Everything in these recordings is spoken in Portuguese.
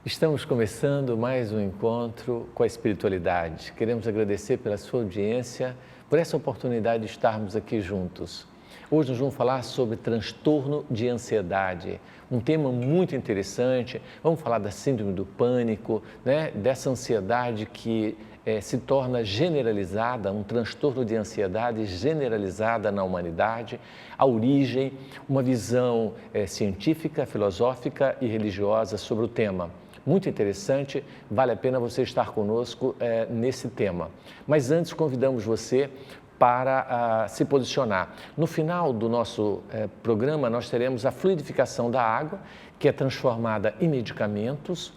Estamos começando mais um encontro com a espiritualidade. Queremos agradecer pela sua audiência, por essa oportunidade de estarmos aqui juntos. Hoje nós vamos falar sobre transtorno de ansiedade, um tema muito interessante. Vamos falar da síndrome do pânico, dessa ansiedade que se torna generalizada, um transtorno de ansiedade generalizada na humanidade, a origem, uma visão científica, filosófica e religiosa sobre o tema. Muito interessante, vale a pena você estar conosco nesse tema. Mas antes convidamos você para se posicionar. No final do nosso programa, nós teremos a fluidificação da água, que é transformada em medicamentos,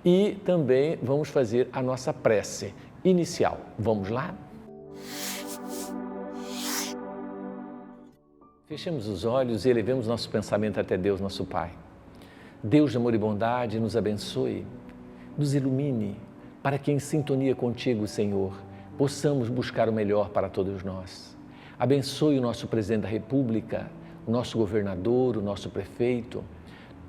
e também vamos fazer a nossa prece inicial. Vamos lá? Fechemos os olhos e elevemos nosso pensamento até Deus, nosso Pai. Deus de amor e bondade, nos abençoe, nos ilumine, para que em sintonia contigo, Senhor, possamos buscar o melhor para todos nós. Abençoe o nosso presidente da República, o nosso governador, o nosso prefeito,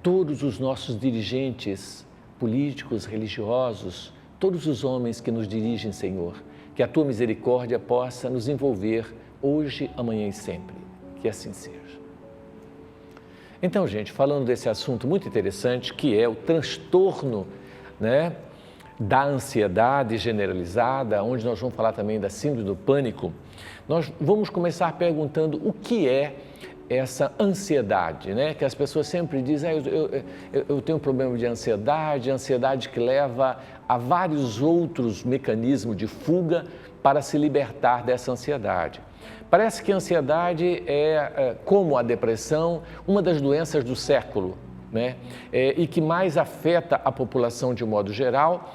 todos os nossos dirigentes políticos, religiosos, todos os homens que nos dirigem, Senhor, que a tua misericórdia possa nos envolver hoje, amanhã e sempre. Que assim seja. Então, gente, falando desse assunto muito interessante, que é o transtorno, da ansiedade generalizada, onde nós vamos falar também da síndrome do pânico, nós vamos começar perguntando o que é essa ansiedade, que as pessoas sempre dizem, eu tenho um problema de ansiedade que leva a vários outros mecanismos de fuga para se libertar dessa ansiedade. Parece que a ansiedade é, como a depressão, uma das doenças do século, e que mais afeta a população de um modo geral,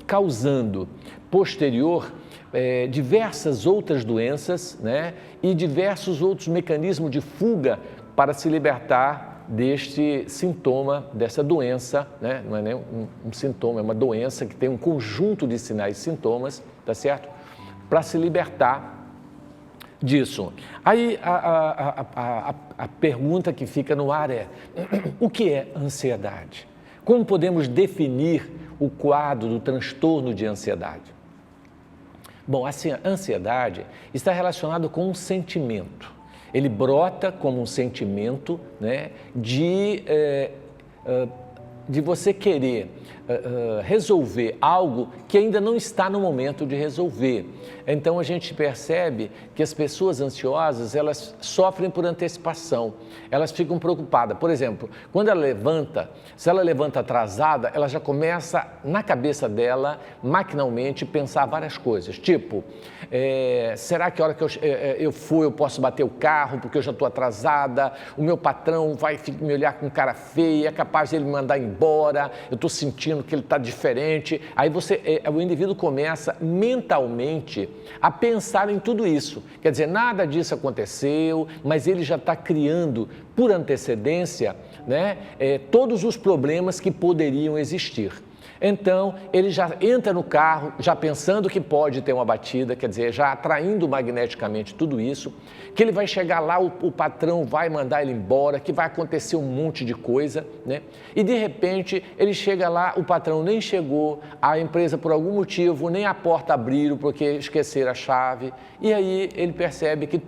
causando posterior diversas outras doenças, e diversos outros mecanismos de fuga para se libertar deste sintoma, dessa doença, não é nem um sintoma, é uma doença que tem um conjunto de sinais e sintomas, tá certo? Para se libertar disso. Aí a pergunta que fica no ar é, o que é ansiedade? Como podemos definir o quadro do transtorno de ansiedade? Bom, assim, a ansiedade está relacionada com um sentimento. Ele brota como um sentimento, de você querer resolver algo que ainda não está no momento de resolver. Então a gente percebe que as pessoas ansiosas, elas sofrem por antecipação, elas ficam preocupadas. Por exemplo, quando ela levanta, se ela levanta atrasada, ela já começa na cabeça dela, maquinalmente, pensar várias coisas, tipo, será que a hora que eu for eu posso bater o carro porque eu já estou atrasada, o meu patrão vai me olhar com cara feia, é capaz de ele me mandar embora, eu estou sentindo que ele está diferente. Aí o indivíduo começa mentalmente a pensar em tudo isso. Quer dizer, nada disso aconteceu, mas ele já está criando por antecedência, todos os problemas que poderiam existir. Então, ele já entra no carro, já pensando que pode ter uma batida, quer dizer, já atraindo magneticamente tudo isso, que ele vai chegar lá, o patrão vai mandar ele embora, que vai acontecer um monte de coisa, E de repente, ele chega lá, o patrão nem chegou, a empresa por algum motivo, nem a porta abriram porque esqueceram a chave, e aí ele percebe que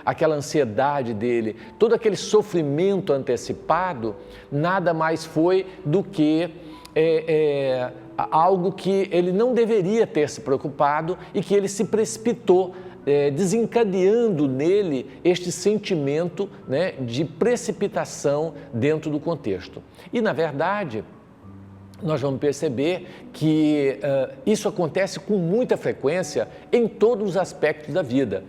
aquela ansiedade dele, todo aquele sofrimento antecipado, nada mais foi do que algo que ele não deveria ter se preocupado e que ele se precipitou, desencadeando nele este sentimento de precipitação dentro do contexto. E, na verdade, nós vamos perceber que isso acontece com muita frequência em todos os aspectos da vida.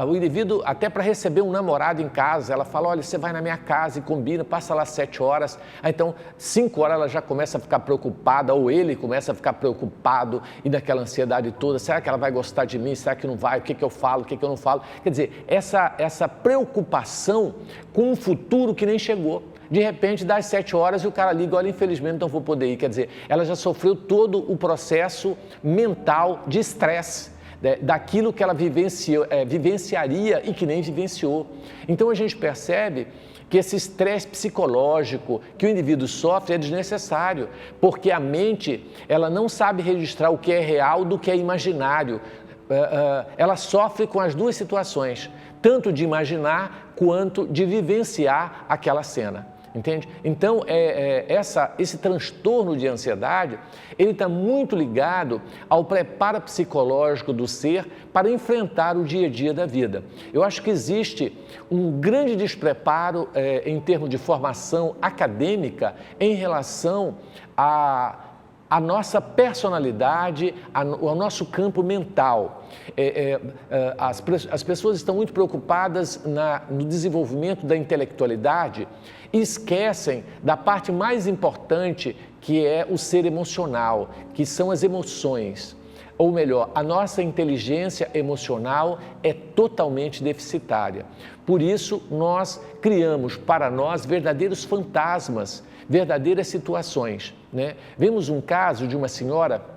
O indivíduo, até para receber um namorado em casa, ela fala, olha, você vai na minha casa e combina, passa lá 7 horas, então 5 horas ela já começa a ficar preocupada, ou ele começa a ficar preocupado e naquela ansiedade toda, será que ela vai gostar de mim, será que não vai, o que eu falo, o que eu não falo? Quer dizer, essa preocupação com um futuro que nem chegou. De repente, das 7 horas, e o cara liga, olha, infelizmente não vou poder ir. Quer dizer, ela já sofreu todo o processo mental de estresse, daquilo que ela vivenciaria e que nem vivenciou. Então a gente percebe que esse estresse psicológico que o indivíduo sofre é desnecessário, porque a mente ela não sabe registrar o que é real do que é imaginário. Ela sofre com as duas situações, tanto de imaginar quanto de vivenciar aquela cena. Entende? Então, esse transtorno de ansiedade, ele está muito ligado ao preparo psicológico do ser para enfrentar o dia a dia da vida. Eu acho que existe um grande despreparo em termos de formação acadêmica em relação a nossa personalidade, ao nosso campo mental. As pessoas estão muito preocupadas no desenvolvimento da intelectualidade e esquecem da parte mais importante, que é o ser emocional, que são as emoções. Ou melhor, a nossa inteligência emocional é totalmente deficitária. Por isso, nós criamos para nós verdadeiros fantasmas, verdadeiras situações, né? Vemos um caso de uma senhora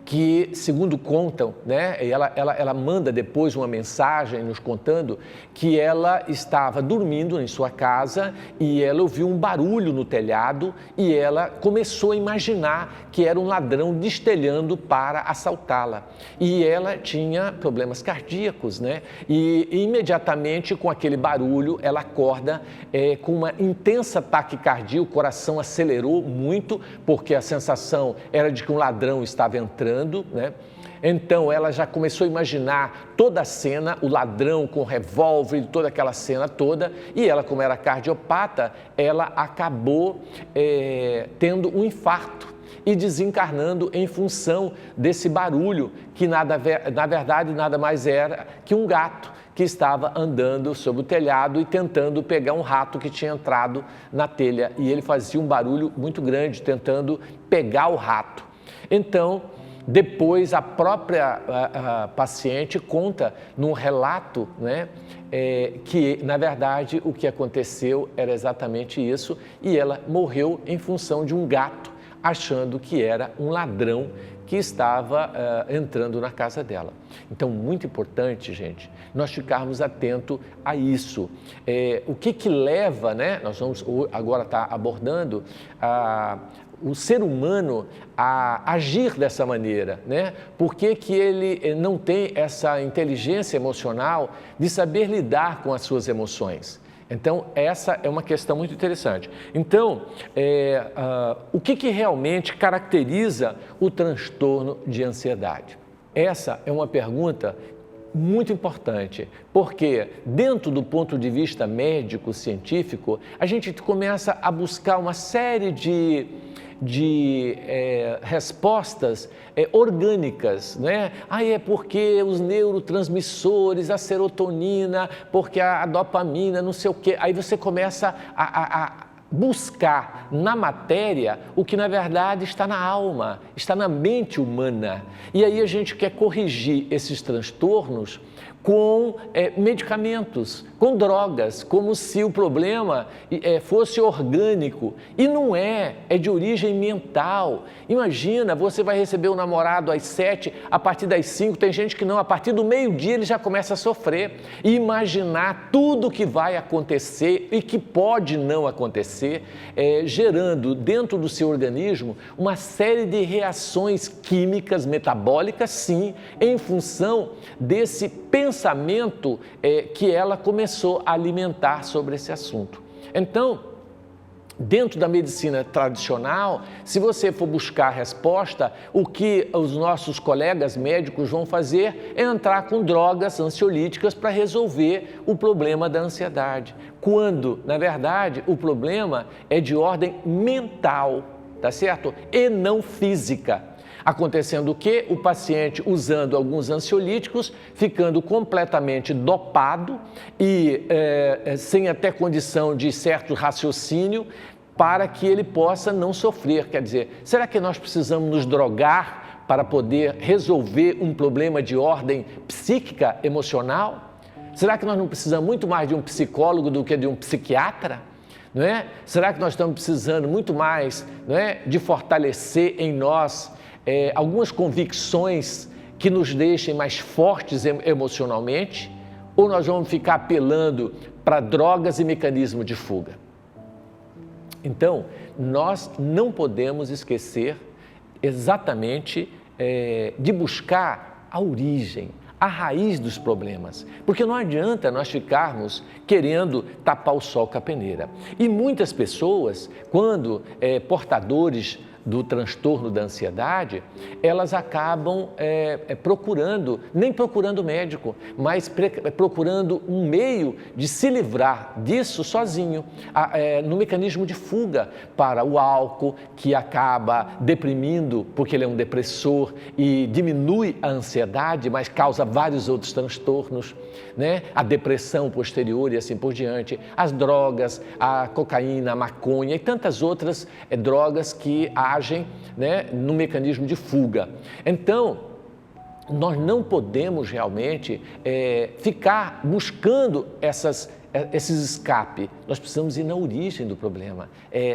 que, segundo contam, né, ela manda depois uma mensagem nos contando que ela estava dormindo em sua casa e ela ouviu um barulho no telhado e ela começou a imaginar que era um ladrão destelhando para assaltá-la. E ela tinha problemas cardíacos, né? E imediatamente com aquele barulho ela acorda com uma intensa taquicardia, o coração acelerou muito porque a sensação era de que um ladrão estava entrando, né? Então ela já começou a imaginar toda a cena, o ladrão com o revólver, toda aquela cena toda, e ela, como era cardiopata, ela acabou tendo um infarto e desencarnando em função desse barulho, que na verdade nada mais era que um gato que estava andando sobre o telhado e tentando pegar um rato que tinha entrado na telha, e ele fazia um barulho muito grande tentando pegar o rato. Então, depois a própria paciente conta num relato, né, que na verdade o que aconteceu era exatamente isso, e ela morreu em função de um gato, achando que era um ladrão que estava entrando na casa dela. Então, muito importante, gente, nós ficarmos atentos a isso. O que leva, né? Nós vamos agora estar abordando o ser humano a agir dessa maneira, né? Por que ele não tem essa inteligência emocional de saber lidar com as suas emoções? Então, essa é uma questão muito interessante. Então, o que realmente caracteriza o transtorno de ansiedade? Essa é uma pergunta muito importante, porque dentro do ponto de vista médico, científico, a gente começa a buscar uma série de respostas orgânicas, né? É porque os neurotransmissores, a serotonina, porque a dopamina, não sei o quê. Aí você começa a buscar na matéria o que na verdade está na alma, está na mente humana. E aí a gente quer corrigir esses transtornos com medicamentos, com drogas, como se o problema fosse orgânico. E não é de origem mental. Imagina, você vai receber um namorado às 7, a partir das 5, tem gente que não, a partir do meio-dia ele já começa a sofrer. E imaginar tudo o que vai acontecer e que pode não acontecer, gerando dentro do seu organismo uma série de reações químicas, metabólicas, sim, em função desse pensamento que ela começou a alimentar sobre esse assunto. Então, dentro da medicina tradicional, se você for buscar a resposta, o que os nossos colegas médicos vão fazer é entrar com drogas ansiolíticas para resolver o problema da ansiedade, quando, na verdade, o problema é de ordem mental, tá certo? E não física. Acontecendo o quê? O paciente usando alguns ansiolíticos, ficando completamente dopado e sem até condição de certo raciocínio para que ele possa não sofrer. Quer dizer, será que nós precisamos nos drogar para poder resolver um problema de ordem psíquica, emocional? Será que nós não precisamos muito mais de um psicólogo do que de um psiquiatra? Não é? Será que nós estamos precisando muito mais, não é, de fortalecer em nós algumas convicções que nos deixem mais fortes emocionalmente, ou nós vamos ficar apelando para drogas e mecanismo de fuga? Então, nós não podemos esquecer exatamente de buscar a origem, a raiz dos problemas, porque não adianta nós ficarmos querendo tapar o sol com a peneira. E muitas pessoas, quando portadores do transtorno da ansiedade, elas acabam nem procurando médico, mas procurando um meio de se livrar disso sozinho, no mecanismo de fuga para o álcool, que acaba deprimindo, porque ele é um depressor e diminui a ansiedade, mas causa vários outros transtornos, né? A depressão posterior e assim por diante, as drogas, a cocaína, a maconha e tantas outras drogas que agem, né, no mecanismo de fuga. Então, nós não podemos realmente ficar buscando esses escapes. Nós precisamos ir na origem do problema,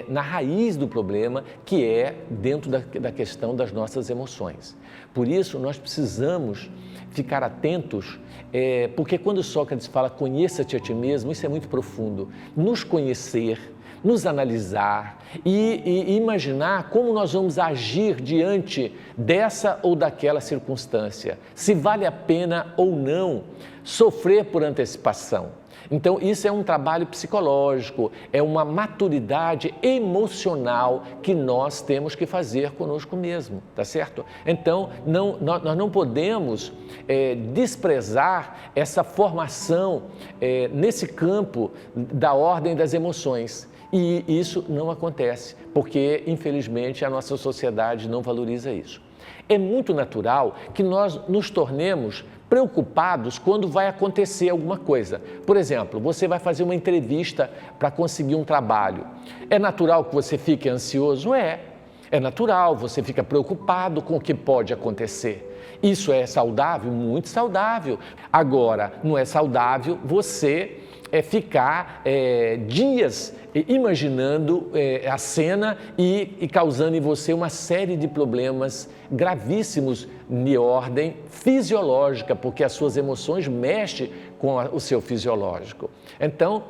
na raiz do problema, que é dentro da questão das nossas emoções. Por isso, nós precisamos ficar atentos, porque quando Sócrates fala conheça-te a ti mesmo, isso é muito profundo. Nos conhecer, nos analisar e imaginar como nós vamos agir diante dessa ou daquela circunstância, se vale a pena ou não sofrer por antecipação. Então, isso é um trabalho psicológico, é uma maturidade emocional que nós temos que fazer conosco mesmo, tá certo? Então, nós não podemos desprezar essa formação nesse campo da ordem das emoções. E isso não acontece, porque, infelizmente, a nossa sociedade não valoriza isso. É muito natural que nós nos tornemos preocupados quando vai acontecer alguma coisa. Por exemplo, você vai fazer uma entrevista para conseguir um trabalho. É natural que você fique ansioso? É natural, você fica preocupado com o que pode acontecer. Isso é saudável? Muito saudável. Agora, não é saudável você ficar dias imaginando a cena e causando em você uma série de problemas gravíssimos de ordem fisiológica, porque as suas emoções mexem com o seu fisiológico. Então,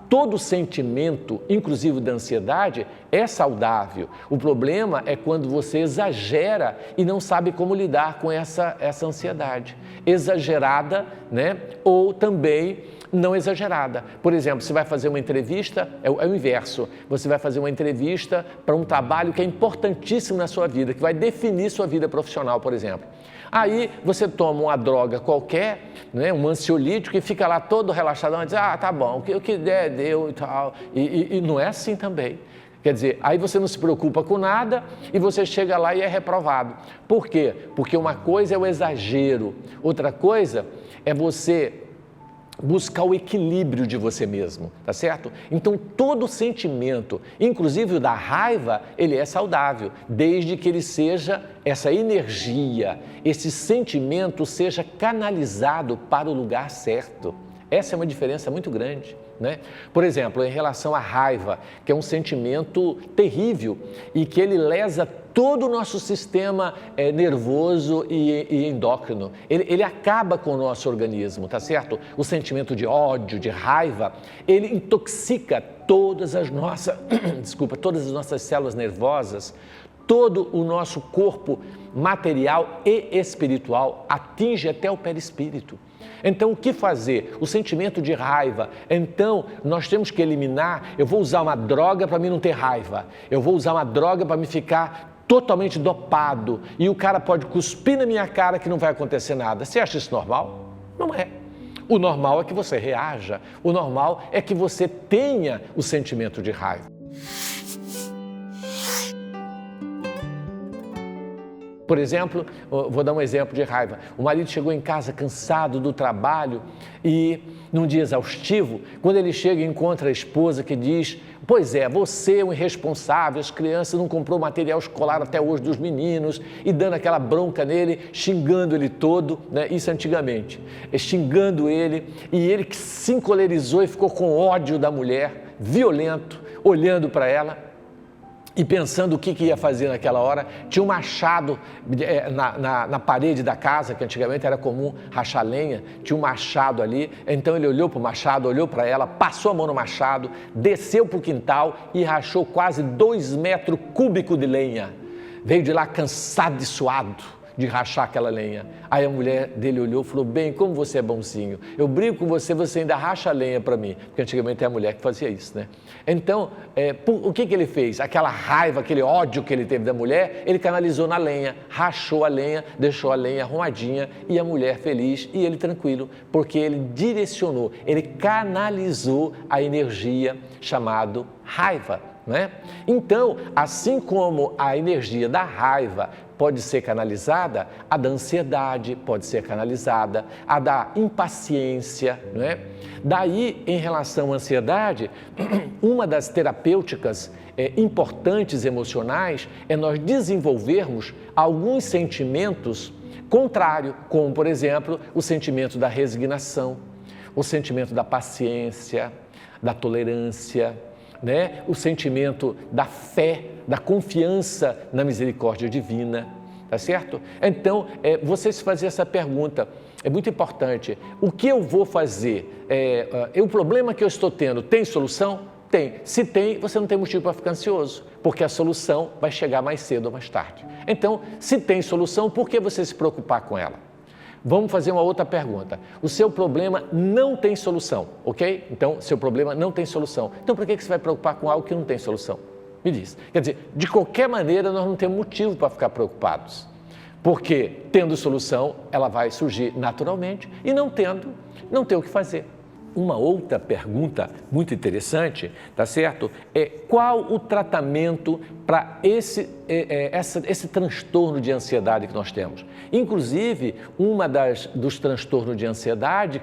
todo sentimento, inclusive da ansiedade, é saudável. O problema é quando você exagera e não sabe como lidar com essa ansiedade. Exagerada, né? Ou também não exagerada. Por exemplo, você vai fazer uma entrevista, é o inverso. Você vai fazer uma entrevista para um trabalho que é importantíssimo na sua vida, que vai definir sua vida profissional, por exemplo. Aí você toma uma droga qualquer, né, um ansiolítico, e fica lá todo relaxadão e diz, tá bom, o que der, deu e tal. E não é assim também. Quer dizer, aí você não se preocupa com nada e você chega lá e é reprovado. Por quê? Porque uma coisa é o exagero, outra coisa é você buscar o equilíbrio de você mesmo, tá certo? Então, todo sentimento, inclusive o da raiva, ele é saudável, desde que ele seja, essa energia, esse sentimento seja canalizado para o lugar certo. Essa é uma diferença muito grande, né? Por exemplo, em relação à raiva, que é um sentimento terrível e que ele lesa todo o nosso sistema nervoso e endócrino. Ele acaba com o nosso organismo, tá certo? O sentimento de ódio, de raiva, ele intoxica todas as nossas, todas as nossas células nervosas, todo o nosso corpo material e espiritual, atinge até o perispírito. Então, o que fazer? O sentimento de raiva. Então, nós temos que eliminar. Eu vou usar uma droga para mim não ter raiva. Eu vou usar uma droga para me ficar totalmente dopado. E o cara pode cuspir na minha cara que não vai acontecer nada. Você acha isso normal? Não é. O normal é que você reaja. O normal é que você tenha o sentimento de raiva. Por exemplo, vou dar um exemplo de raiva. O marido chegou em casa cansado do trabalho e, num dia exaustivo, quando ele chega e encontra a esposa que diz, pois é, você é um irresponsável, as crianças não comprou material escolar até hoje dos meninos, e dando aquela bronca nele, xingando ele todo, né? Isso antigamente, xingando ele, e ele que se encolerizou e ficou com ódio da mulher, violento, olhando para ela. e pensando o que ia fazer naquela hora, tinha um machado na parede da casa, que antigamente era comum rachar lenha, tinha um machado ali, então ele olhou para o machado, olhou para ela, passou a mão no machado, desceu para o quintal e rachou quase 2 metros cúbicos de lenha. Veio de lá cansado e suado de rachar aquela lenha. Aí a mulher dele olhou e falou: bem, como você é bonzinho, eu brigo com você, você ainda racha a lenha para mim, porque antigamente é a mulher que fazia isso, né? Então, o que ele fez? Aquela raiva, aquele ódio que ele teve da mulher, ele canalizou na lenha, rachou a lenha, deixou a lenha arrumadinha e a mulher feliz e ele tranquilo, porque ele direcionou, ele canalizou a energia chamada raiva, né? Então, assim como a energia da raiva pode ser canalizada, a da ansiedade pode ser canalizada, a da impaciência, né? Daí, em relação à ansiedade, uma das terapêuticas importantes emocionais é nós desenvolvermos alguns sentimentos contrários, como, por exemplo, o sentimento da resignação, o sentimento da paciência, da tolerância, né? O sentimento da fé, da confiança na misericórdia divina, tá certo? Então, você se fazer essa pergunta é muito importante. O que eu vou fazer? O problema que eu estou tendo tem solução? Tem. Se tem, você não tem motivo para ficar ansioso, porque a solução vai chegar mais cedo ou mais tarde. Então, se tem solução, por que você se preocupar com ela? Vamos fazer uma outra pergunta. O seu problema não tem solução, ok? Então, seu problema não tem solução. Então, por que você vai preocupar com algo que não tem solução? Me diz. Quer dizer, de qualquer maneira, nós não temos motivo para ficar preocupados. Porque, tendo solução, ela vai surgir naturalmente e não tendo, não tem o que fazer. Uma outra pergunta muito interessante, tá certo? Qual o tratamento para esse transtorno de ansiedade que nós temos? Inclusive, dos transtornos de ansiedade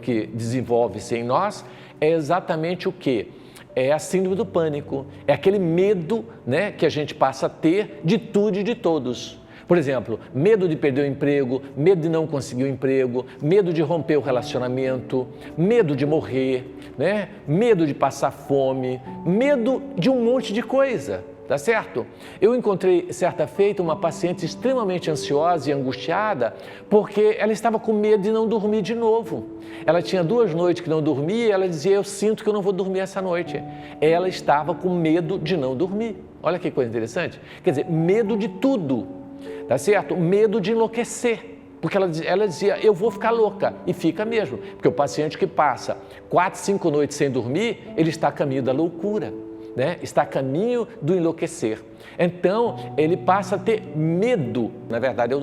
que desenvolve-se em nós é exatamente o quê? É a síndrome do pânico, é aquele medo, né, que a gente passa a ter de tudo e de todos. Por exemplo, medo de perder o emprego, medo de não conseguir o emprego, medo de romper o relacionamento, medo de morrer, né? Medo de passar fome, medo de um monte de coisa, tá certo? Eu encontrei certa feita uma paciente extremamente ansiosa e angustiada porque ela estava com medo de não dormir de novo. Ela tinha 2 noites que não dormia e ela dizia: eu sinto que eu não vou dormir essa noite. Ela estava com medo de não dormir. Olha que coisa interessante. Quer dizer, medo de tudo. Tá certo? Medo de enlouquecer, porque ela dizia: eu vou ficar louca, e fica mesmo, porque o paciente que passa 4, 5 noites sem dormir, ele está a caminho da loucura, né? Está a caminho do enlouquecer. Então, ele passa a ter medo, na verdade,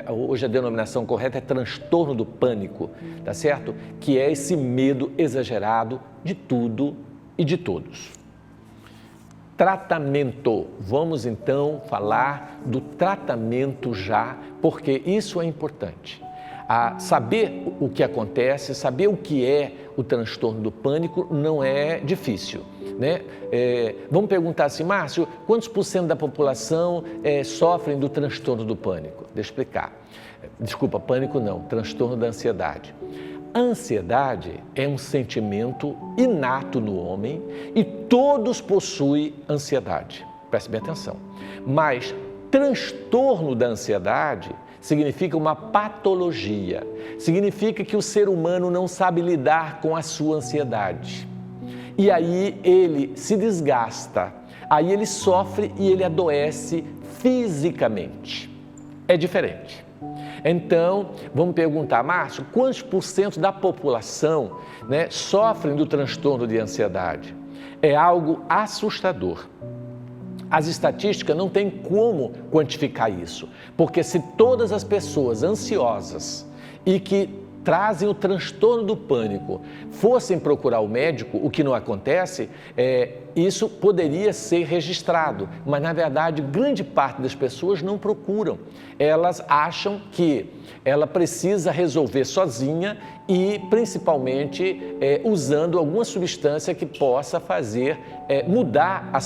hoje a denominação correta é transtorno do pânico, tá certo? Que é esse medo exagerado de tudo e de todos. Tratamento. Vamos então falar do tratamento já, porque isso é importante. Saber o que acontece, saber o que é o transtorno do pânico não é difícil, né? Vamos perguntar assim: Márcio, quantos % da população sofrem do transtorno do pânico? Deixa eu explicar. Desculpa, pânico não, transtorno da ansiedade. A ansiedade é um sentimento inato no homem e todos possuem ansiedade. Preste bem atenção. Mas transtorno da ansiedade significa uma patologia. Significa que o ser humano não sabe lidar com a sua ansiedade. E aí ele se desgasta, aí ele sofre e ele adoece fisicamente. É diferente. Então, vamos perguntar: Márcio, quantos % da população, né, sofrem do transtorno de ansiedade? É algo assustador. As estatísticas não têm como quantificar isso, porque se todas as pessoas ansiosas e que trazem o transtorno do pânico fossem procurar o médico, o que não acontece, isso poderia ser registrado, mas na verdade grande parte das pessoas não procuram. Elas acham que ela precisa resolver sozinha e principalmente usando alguma substância que possa fazer mudar a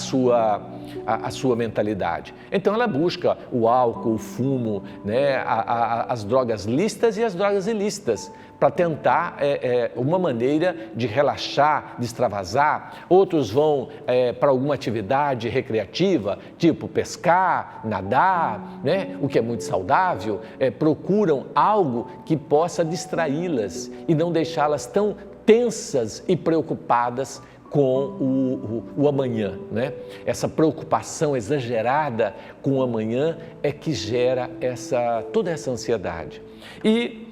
sua mentalidade. Então ela busca o álcool, o fumo, né, as drogas lícitas e as drogas ilícitas para tentar uma maneira de relaxar, de extravasar. Outros vão para alguma atividade recreativa, tipo pescar, nadar, né? O que é muito saudável. Procuram algo que possa distraí-las e não deixá-las tão tensas e preocupadas com o amanhã, né? Essa preocupação exagerada com o amanhã é que gera toda essa ansiedade. E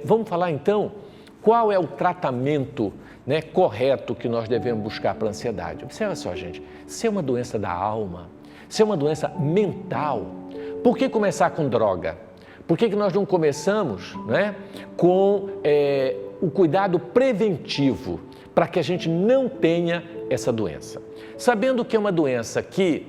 vamos falar então qual é o tratamento, né, correto que nós devemos buscar para a ansiedade. Observa só, gente, se é uma doença da alma, se é uma doença mental, por que começar com droga? Por que nós não começamos, né, com o cuidado preventivo para que a gente não tenha essa doença? Sabendo que é uma doença que,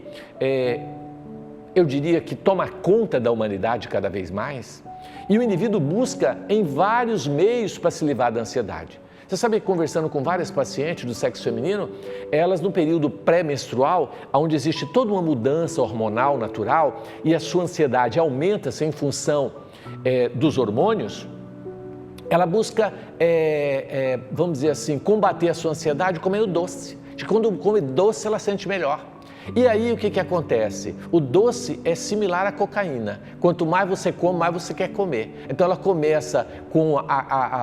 eu diria que toma conta da humanidade cada vez mais, e o indivíduo busca em vários meios para se livrar da ansiedade. Você sabe que conversando com várias pacientes do sexo feminino, elas no período pré-menstrual, onde existe toda uma mudança hormonal natural e a sua ansiedade aumenta-se em função dos hormônios, ela busca, vamos dizer assim, combater a sua ansiedade comendo doce. Quando come doce, ela sente melhor. E aí o que acontece? O doce é similar à cocaína. Quanto mais você come, mais você quer comer. Então ela começa com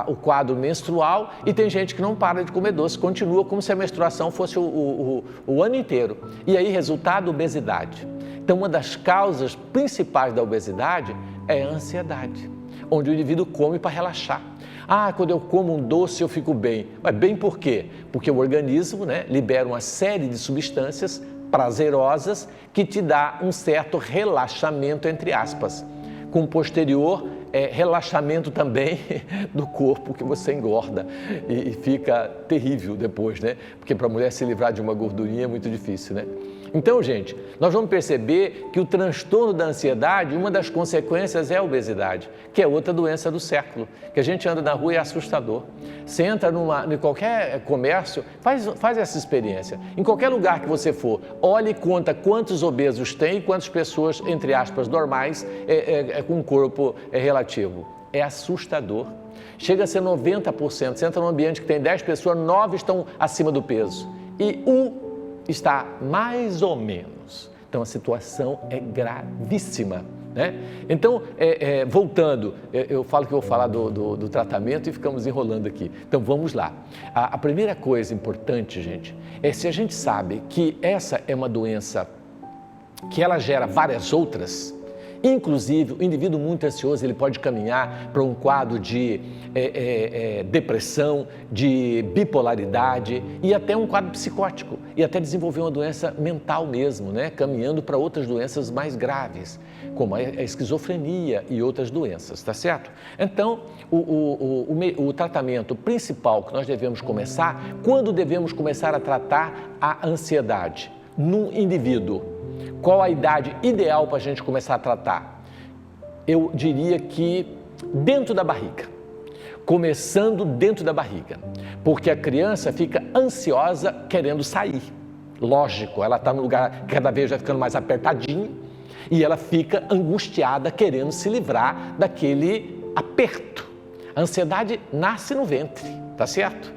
o quadro menstrual e tem gente que não para de comer doce, continua como se a menstruação fosse o ano inteiro. E aí, resultado, obesidade. Então uma das causas principais da obesidade é a ansiedade, onde o indivíduo come para relaxar. Quando eu como um doce eu fico bem. Mas bem por quê? Porque o organismo, né, libera uma série de substâncias prazerosas que te dá um certo relaxamento, entre aspas, com posterior relaxamento também do corpo, que você engorda e fica terrível depois, né? Porque para a mulher se livrar de uma gordurinha é muito difícil, né? Então, gente, nós vamos perceber que o transtorno da ansiedade, uma das consequências é a obesidade, que é outra doença do século, que a gente anda na rua e é assustador. Você entra em qualquer comércio, faz essa experiência. Em qualquer lugar que você for, olhe e conta quantos obesos tem e quantas pessoas, entre aspas, normais, com um corpo relativo. É assustador. Chega a ser 90%. Você entra num ambiente que tem 10 pessoas, 9 estão acima do peso. E está mais ou menos. Então, a situação é gravíssima, né? Então, voltando, eu falo que eu vou falar do tratamento e ficamos enrolando aqui. Então, vamos lá. A primeira coisa importante, gente, é se a gente sabe que essa é uma doença que ela gera várias outras. Inclusive, o indivíduo muito ansioso, ele pode caminhar para um quadro de depressão, de bipolaridade e até um quadro psicótico e até desenvolver uma doença mental mesmo, né? Caminhando para outras doenças mais graves, como a esquizofrenia e outras doenças, tá certo? Então, o tratamento principal que nós devemos começar, quando devemos começar a tratar a ansiedade num indivíduo? Qual a idade ideal para a gente começar a tratar? Eu diria que dentro da barriga, começando dentro da barriga, porque a criança fica ansiosa querendo sair. Lógico, ela está no lugar que cada vez vai ficando mais apertadinho e ela fica angustiada querendo se livrar daquele aperto. A ansiedade nasce no ventre, tá certo?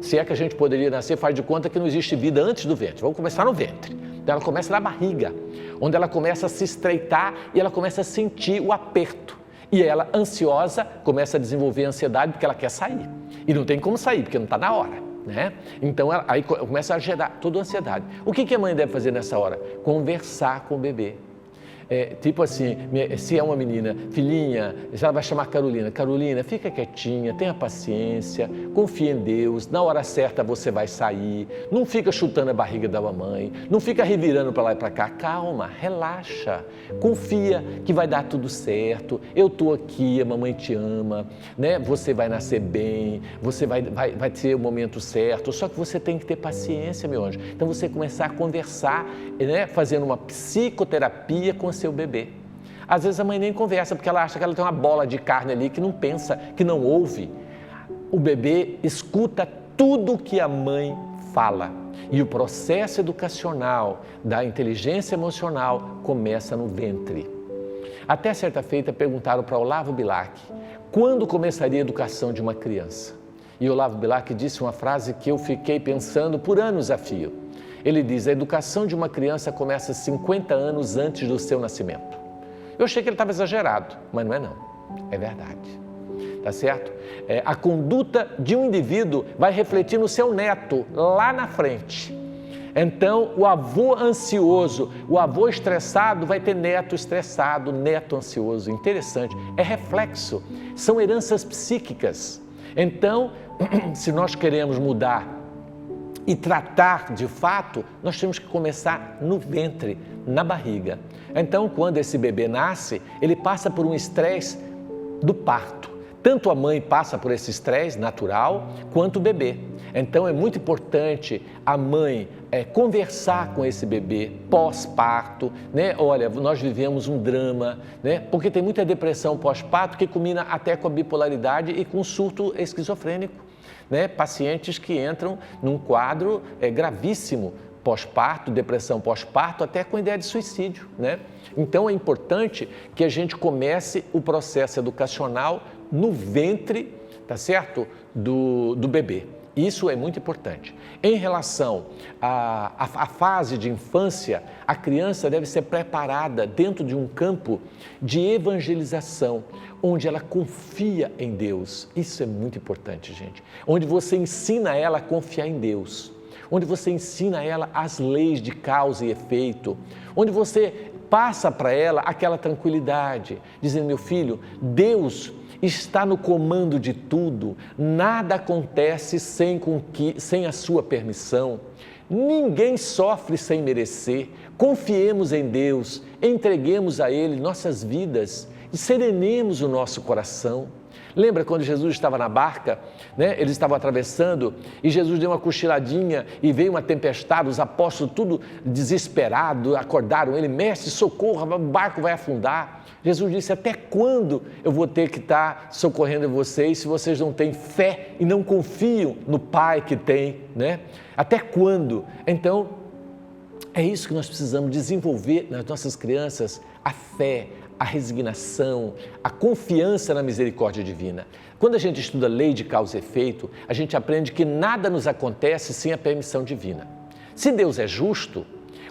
Se é que a gente poderia nascer, faz de conta que não existe vida antes do ventre. Vamos começar no ventre. Então, ela começa na barriga, onde ela começa a se estreitar e ela começa a sentir o aperto. E ela, ansiosa, começa a desenvolver ansiedade porque ela quer sair. E não tem como sair, porque não está na hora, né? Então, aí começa a gerar toda a ansiedade. O que a mãe deve fazer nessa hora? Conversar com o bebê. Tipo assim, se é uma menina, filhinha, ela vai chamar Carolina. Carolina, fica quietinha, tenha paciência, confia em Deus, na hora certa você vai sair, não fica chutando a barriga da mamãe, não fica revirando para lá e para cá, calma, relaxa, confia que vai dar tudo certo, eu estou aqui, a mamãe te ama, né? Você vai nascer bem, você vai ter o momento certo, só que você tem que ter paciência, meu anjo. Então você começar a conversar, né? Fazendo uma psicoterapia com seu bebê. Às vezes a mãe nem conversa, porque ela acha que ela tem uma bola de carne ali que não pensa, que não ouve. O bebê escuta tudo que a mãe fala. E o processo educacional da inteligência emocional começa no ventre. Até certa feita perguntaram para Olavo Bilac Quando começaria a educação de uma criança? E Olavo Bilac disse uma frase que eu fiquei pensando por anos a fio. Ele diz: a educação de uma criança começa 50 anos antes do seu nascimento. Eu achei que ele estava exagerado, mas não é não, é verdade. Tá certo? A conduta de um indivíduo vai refletir no seu neto lá na frente. Então, o avô ansioso, o avô estressado vai ter neto estressado, neto ansioso. Interessante, é reflexo, são heranças psíquicas. Então, se nós queremos mudar e tratar de fato, nós temos que começar no ventre, na barriga. Então, quando esse bebê nasce, ele passa por um estresse do parto. Tanto a mãe passa por esse estresse natural, quanto o bebê. Então, é muito importante a mãe conversar com esse bebê pós-parto, né? Olha, nós vivemos um drama, né? Porque tem muita depressão pós-parto que culmina até com a bipolaridade e com surto esquizofrênico, né? Pacientes que entram num quadro gravíssimo, pós-parto, depressão pós-parto, até com ideia de suicídio, né? Então, é importante que a gente comece o processo educacional no ventre, tá certo? Do bebê. Isso é muito importante. Em relação à fase de infância, a criança deve ser preparada dentro de um campo de evangelização, onde ela confia em Deus. Isso é muito importante, gente. Onde você ensina ela a confiar em Deus. Onde você ensina ela as leis de causa e efeito. Onde você passa para ela aquela tranquilidade, dizendo: meu filho, Deus está no comando de tudo, nada acontece sem a sua permissão, ninguém sofre sem merecer, confiemos em Deus, entreguemos a Ele nossas vidas e serenemos o nosso coração. Lembra quando Jesus estava na barca, né? Eles estavam atravessando e Jesus deu uma cochiladinha e veio uma tempestade, os apóstolos tudo desesperados, acordaram ele: mestre, socorra, o barco vai afundar. Jesus disse: até quando eu vou ter que estar socorrendo vocês se vocês não têm fé e não confiam no Pai que tem, né? Até quando? Então, é isso que nós precisamos desenvolver nas nossas crianças, a fé, a resignação, a confiança na misericórdia divina. Quando a gente estuda lei de causa e efeito, a gente aprende que nada nos acontece sem a permissão divina. Se Deus é justo,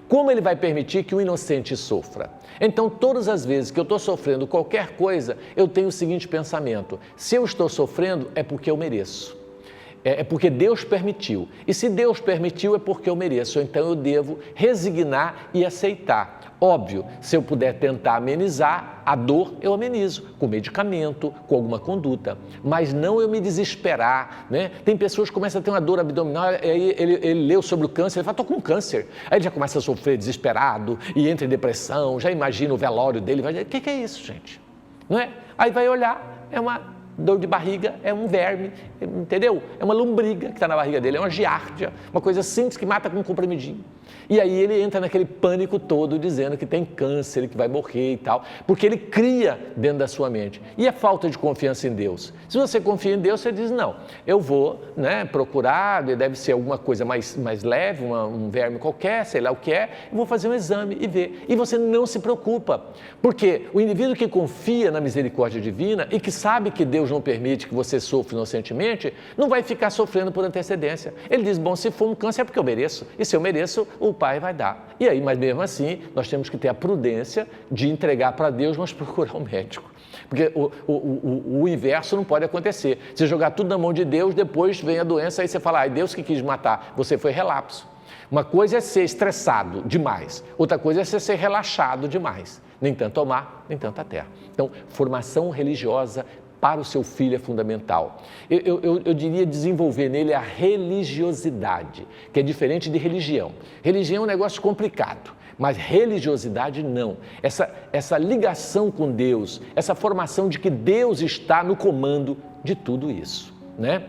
como Ele vai permitir que o inocente sofra? Então, todas as vezes que eu estou sofrendo qualquer coisa, eu tenho o seguinte pensamento: se eu estou sofrendo, é porque eu mereço. É porque Deus permitiu. E se Deus permitiu, é porque eu mereço. Então, eu devo resignar e aceitar. Óbvio, se eu puder tentar amenizar a dor, eu amenizo, com medicamento, com alguma conduta, mas não eu me desesperar, né? Tem pessoas que começam a ter uma dor abdominal, aí ele leu sobre o câncer, ele fala: estou com câncer. Aí ele já começa a sofrer desesperado e entra em depressão, já imagina o velório dele, vai dizer: o que é isso, gente? Não é? Aí vai olhar, é uma dor de barriga, é um verme, entendeu? É uma lombriga que está na barriga dele, é uma giardia, uma coisa simples que mata com um comprimidinho. E aí ele entra naquele pânico todo, dizendo que tem câncer, que vai morrer e tal, porque ele cria dentro da sua mente. E a falta de confiança em Deus? Se você confia em Deus, você diz: não, eu vou, né, procurar, deve ser alguma coisa mais leve, um verme qualquer, sei lá o que é, eu vou fazer um exame e ver. E você não se preocupa, porque o indivíduo que confia na misericórdia divina e que sabe que Deus não permite que você sofra inocentemente, não vai ficar sofrendo por antecedência. Ele diz: bom, se for um câncer é porque eu mereço, e se eu mereço, o Pai vai dar. E aí, mas mesmo assim, nós temos que ter a prudência de entregar para Deus, mas procurar um médico. Porque o inverso não pode acontecer. Você jogar tudo na mão de Deus, depois vem a doença, aí você fala: ai, Deus que quis matar, você foi relapso. Uma coisa é ser estressado demais, outra coisa é ser relaxado demais. Nem tanto ao mar, nem tanto à terra. Então, formação religiosa para o seu filho é fundamental. Eu diria desenvolver nele a religiosidade, que é diferente de religião. Religião é um negócio complicado, mas religiosidade não. Essa ligação com Deus, essa formação de que Deus está no comando de tudo isso, né?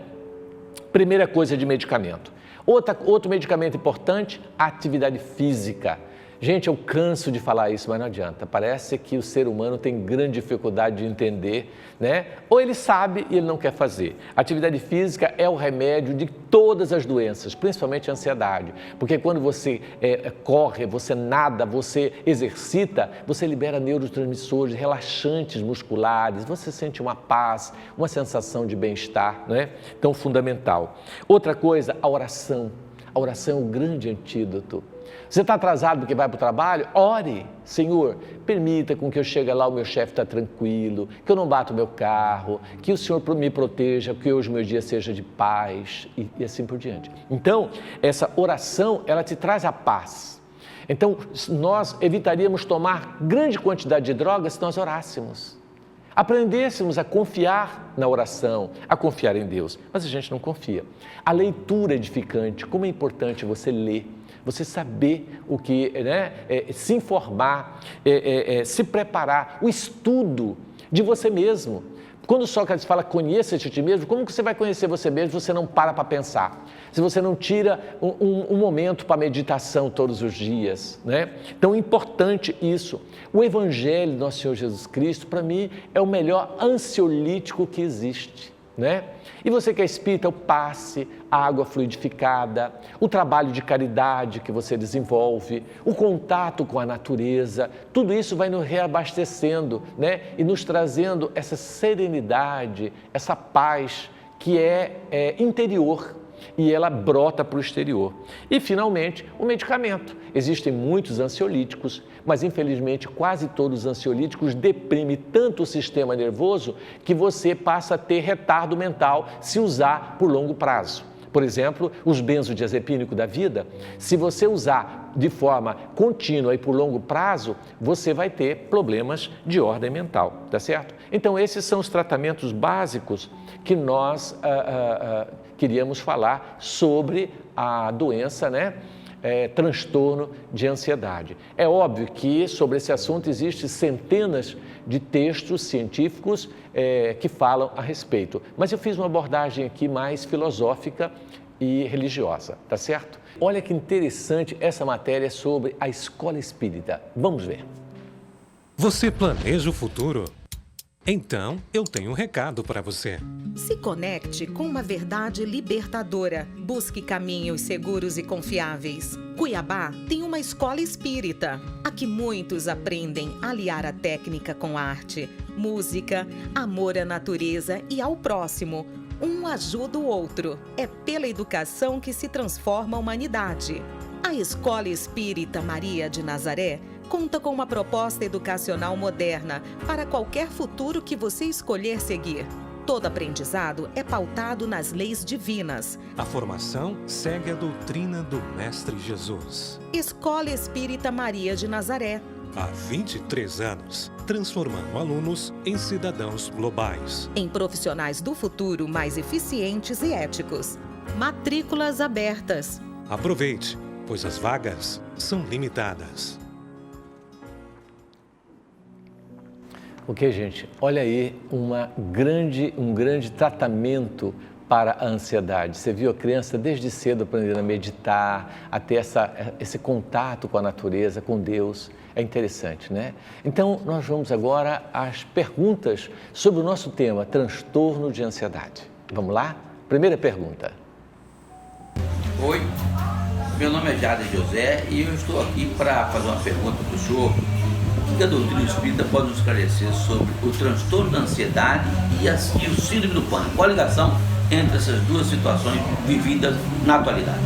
Primeira coisa de medicamento. Outro medicamento importante, a atividade física. Gente, eu canso de falar isso, mas não adianta. Parece que o ser humano tem grande dificuldade de entender, né? Ou ele sabe e ele não quer fazer. Atividade física é o remédio de todas as doenças, principalmente a ansiedade. Porque quando você corre, você nada, você exercita, você libera neurotransmissores, relaxantes musculares, você sente uma paz, uma sensação de bem-estar, né? Então, fundamental. Outra coisa, a oração. A oração é um grande antídoto. Você está atrasado porque vai para o trabalho? Ore, Senhor, permita com que eu chegue lá, o meu chefe está tranquilo, que eu não bato o meu carro, que o Senhor me proteja, que hoje o meu dia seja de paz e assim por diante. Então, essa oração, ela te traz a paz. Então, nós evitaríamos tomar grande quantidade de drogas se nós orássemos. Aprendêssemos a confiar na oração, a confiar em Deus, mas a gente não confia. A leitura edificante, como é importante você ler, você saber o que, né, se informar, se preparar, o estudo de você mesmo. Quando Sócrates fala conheça-te a ti mesmo, como que você vai conhecer você mesmo se você não para pensar? Se você não tira um momento para meditação todos os dias, né? Então é importante isso. O Evangelho do nosso Senhor Jesus Cristo, para mim, é o melhor ansiolítico que existe, né? E você que é espírita, o passe, a água fluidificada, o trabalho de caridade que você desenvolve, o contato com a natureza, tudo isso vai nos reabastecendo, né? E nos trazendo essa serenidade, essa paz que é interior e ela brota para o exterior. E, finalmente, o medicamento. Existem muitos ansiolíticos, mas, infelizmente, quase todos os ansiolíticos deprimem tanto o sistema nervoso que você passa a ter retardo mental se usar por longo prazo. Por exemplo, os benzodiazepínicos da vida, se você usar de forma contínua e por longo prazo, você vai ter problemas de ordem mental, tá certo? Então, esses são os tratamentos básicos que nós queríamos falar sobre a doença, né? Transtorno de ansiedade. É óbvio que sobre esse assunto existem centenas de textos científicos que falam a respeito, mas eu fiz uma abordagem aqui mais filosófica e religiosa, tá certo? Olha que interessante essa matéria sobre a escola espírita. Vamos ver. Você planeja o futuro? Então, eu tenho um recado para você. Se conecte com uma verdade libertadora. Busque caminhos seguros e confiáveis. Cuiabá tem uma escola espírita. Aqui muitos aprendem a aliar a técnica com a arte, música, amor à natureza e ao próximo. Um ajuda o outro. É pela educação que se transforma a humanidade. A Escola Espírita Maria de Nazaré conta com uma proposta educacional moderna para qualquer futuro que você escolher seguir. Todo aprendizado é pautado nas leis divinas. A formação segue a doutrina do Mestre Jesus. Escola Espírita Maria de Nazaré. Há 23 anos, transformando alunos em cidadãos globais. Em profissionais do futuro mais eficientes e éticos. Matrículas abertas. Aproveite, pois as vagas são limitadas. Ok, gente, olha aí um grande tratamento para a ansiedade. Você viu a criança desde cedo aprendendo a meditar, a ter esse contato com a natureza, com Deus. É interessante, né? Então, nós vamos agora às perguntas sobre o nosso tema, transtorno de ansiedade. Vamos lá? Primeira pergunta. Oi, meu nome é Jader José e eu estou aqui para fazer uma pergunta para o senhor. O que a doutrina espírita pode nos esclarecer sobre o transtorno da ansiedade e o síndrome do pânico? Qual a ligação entre essas duas situações vividas na atualidade?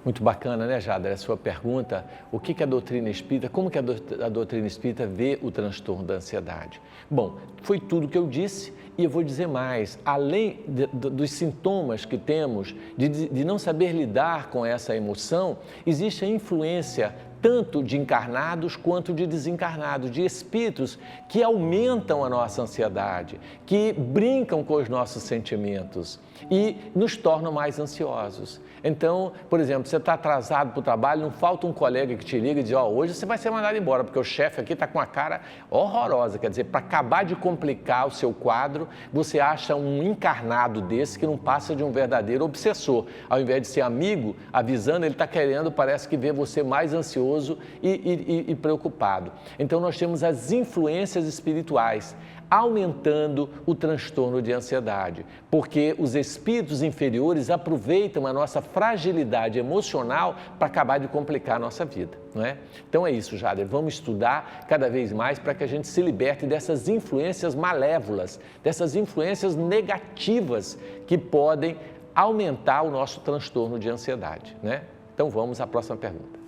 Muito bacana, né, Jader, a sua pergunta. O que a doutrina espírita, como que a doutrina espírita vê o transtorno da ansiedade? Bom, foi tudo que eu disse e eu vou dizer mais. Além dos sintomas que temos de não saber lidar com essa emoção, existe a influência tanto de encarnados quanto de desencarnados, de espíritos que aumentam a nossa ansiedade, que brincam com os nossos sentimentos e nos tornam mais ansiosos. Então, por exemplo, você está atrasado para o trabalho, não falta um colega que te liga e diz, hoje você vai ser mandado embora, porque o chefe aqui está com a cara horrorosa, quer dizer, para acabar de complicar o seu quadro, mercado, você acha um encarnado desse que não passa de um verdadeiro obsessor. Ao invés de ser amigo, avisando, ele está querendo, parece que ver você mais ansioso e preocupado. Então, nós temos as influências espirituais aumentando o transtorno de ansiedade, porque os espíritos inferiores aproveitam a nossa fragilidade emocional para acabar de complicar a nossa vida, não é? Então é isso, Jader, vamos estudar cada vez mais para que a gente se liberte dessas influências malévolas, dessas influências negativas que podem aumentar o nosso transtorno de ansiedade, né? Então vamos à próxima pergunta.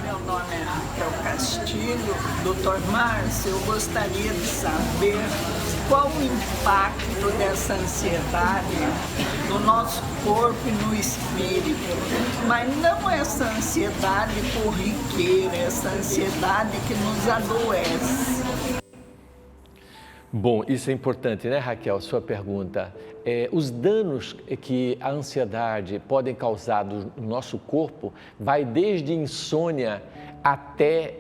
Meu nome é Raquel Castilho. Doutor Márcio, eu gostaria de saber qual o impacto dessa ansiedade no nosso corpo e no espírito, mas não essa ansiedade corriqueira, essa ansiedade que nos adoece. Bom, isso é importante, né, Raquel, sua pergunta. Os danos que a ansiedade podem causar no nosso corpo vai desde insônia até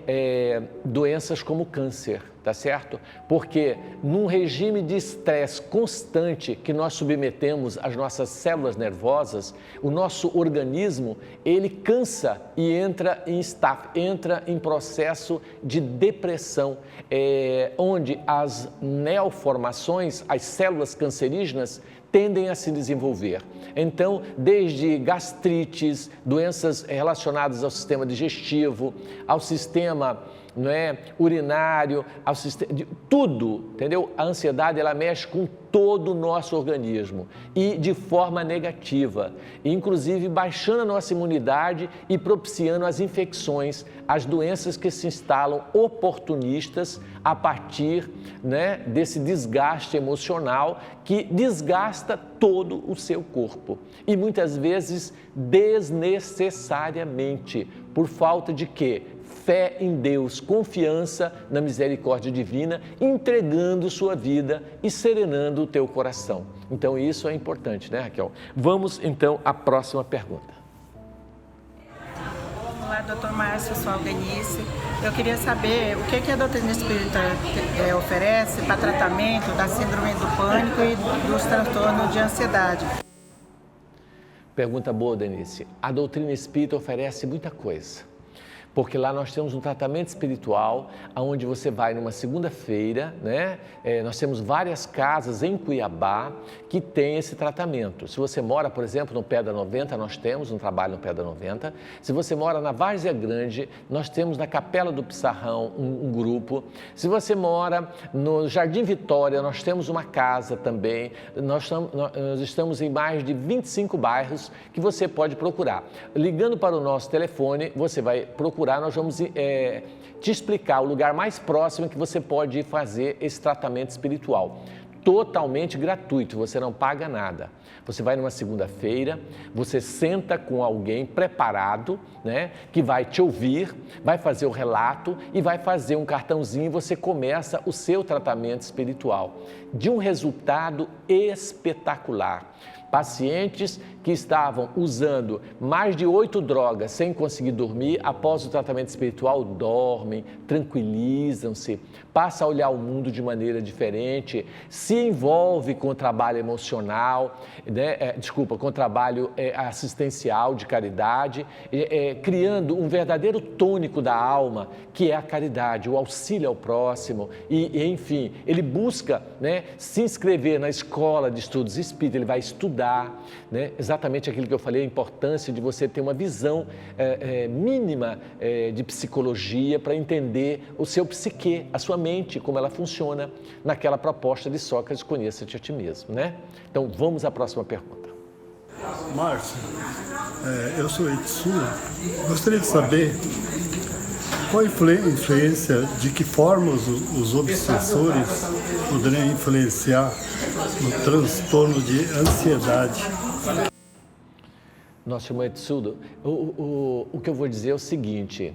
doenças como câncer, tá certo? Porque num regime de estresse constante que nós submetemos às nossas células nervosas, o nosso organismo, ele cansa e entra em processo de depressão, onde as neoformações, as células cancerígenas, tendem a se desenvolver. Então, desde gastrites, doenças relacionadas ao sistema digestivo, ao sistema urinário, ao sistema, tudo, entendeu? A ansiedade, ela mexe com todo o nosso organismo e de forma negativa, inclusive baixando a nossa imunidade e propiciando as infecções, as doenças que se instalam oportunistas a partir, desse desgaste emocional que desgasta todo o seu corpo e muitas vezes desnecessariamente, por falta de quê? Fé em Deus, confiança na misericórdia divina, entregando sua vida e serenando o teu coração. Então isso é importante, né, Raquel? Vamos então à próxima pergunta. Olá, doutor Márcio, sou a Albenice. Eu queria saber o que a doutrina espírita oferece para tratamento da síndrome do pânico e dos transtornos de ansiedade. Pergunta boa, Denise. A doutrina espírita oferece muita coisa. Porque lá nós temos um tratamento espiritual, onde você vai numa segunda-feira, nós temos várias casas em Cuiabá que tem esse tratamento. Se você mora, por exemplo, no Pedra 90, nós temos um trabalho no Pedra 90. Se você mora na Várzea Grande, nós temos na Capela do Pissarrão um grupo. Se você mora no Jardim Vitória, nós temos uma casa também. Nós estamos em mais de 25 bairros que você pode procurar. Ligando para o nosso telefone, você vai procurar. Nós vamos te explicar o lugar mais próximo que você pode ir fazer esse tratamento espiritual. Totalmente gratuito, você não paga nada. Você vai numa segunda-feira, você senta com alguém preparado, que vai te ouvir, vai fazer o relato e vai fazer um cartãozinho e você começa o seu tratamento espiritual. De um resultado espetacular. Pacientes que estavam usando mais de 8 drogas sem conseguir dormir, após o tratamento espiritual, dormem, tranquilizam-se, passam a olhar o mundo de maneira diferente, se envolve com o trabalho emocional, com o trabalho assistencial de caridade, criando um verdadeiro tônico da alma, que é a caridade, o auxílio ao próximo e enfim, ele busca se inscrever na escola de estudos espíritas, ele vai estudar, exatamente aquilo que eu falei, a importância de você ter uma visão mínima de psicologia para entender o seu psique, a sua mente, como ela funciona naquela proposta de Sócrates, conheça-te a ti mesmo, Então, vamos à próxima pergunta. Márcio, eu sou Itsu, gostaria de saber qual a influência, de que forma os obsessores poderiam influenciar no transtorno de ansiedade. Nosso irmão Etsudo, o que eu vou dizer é o seguinte,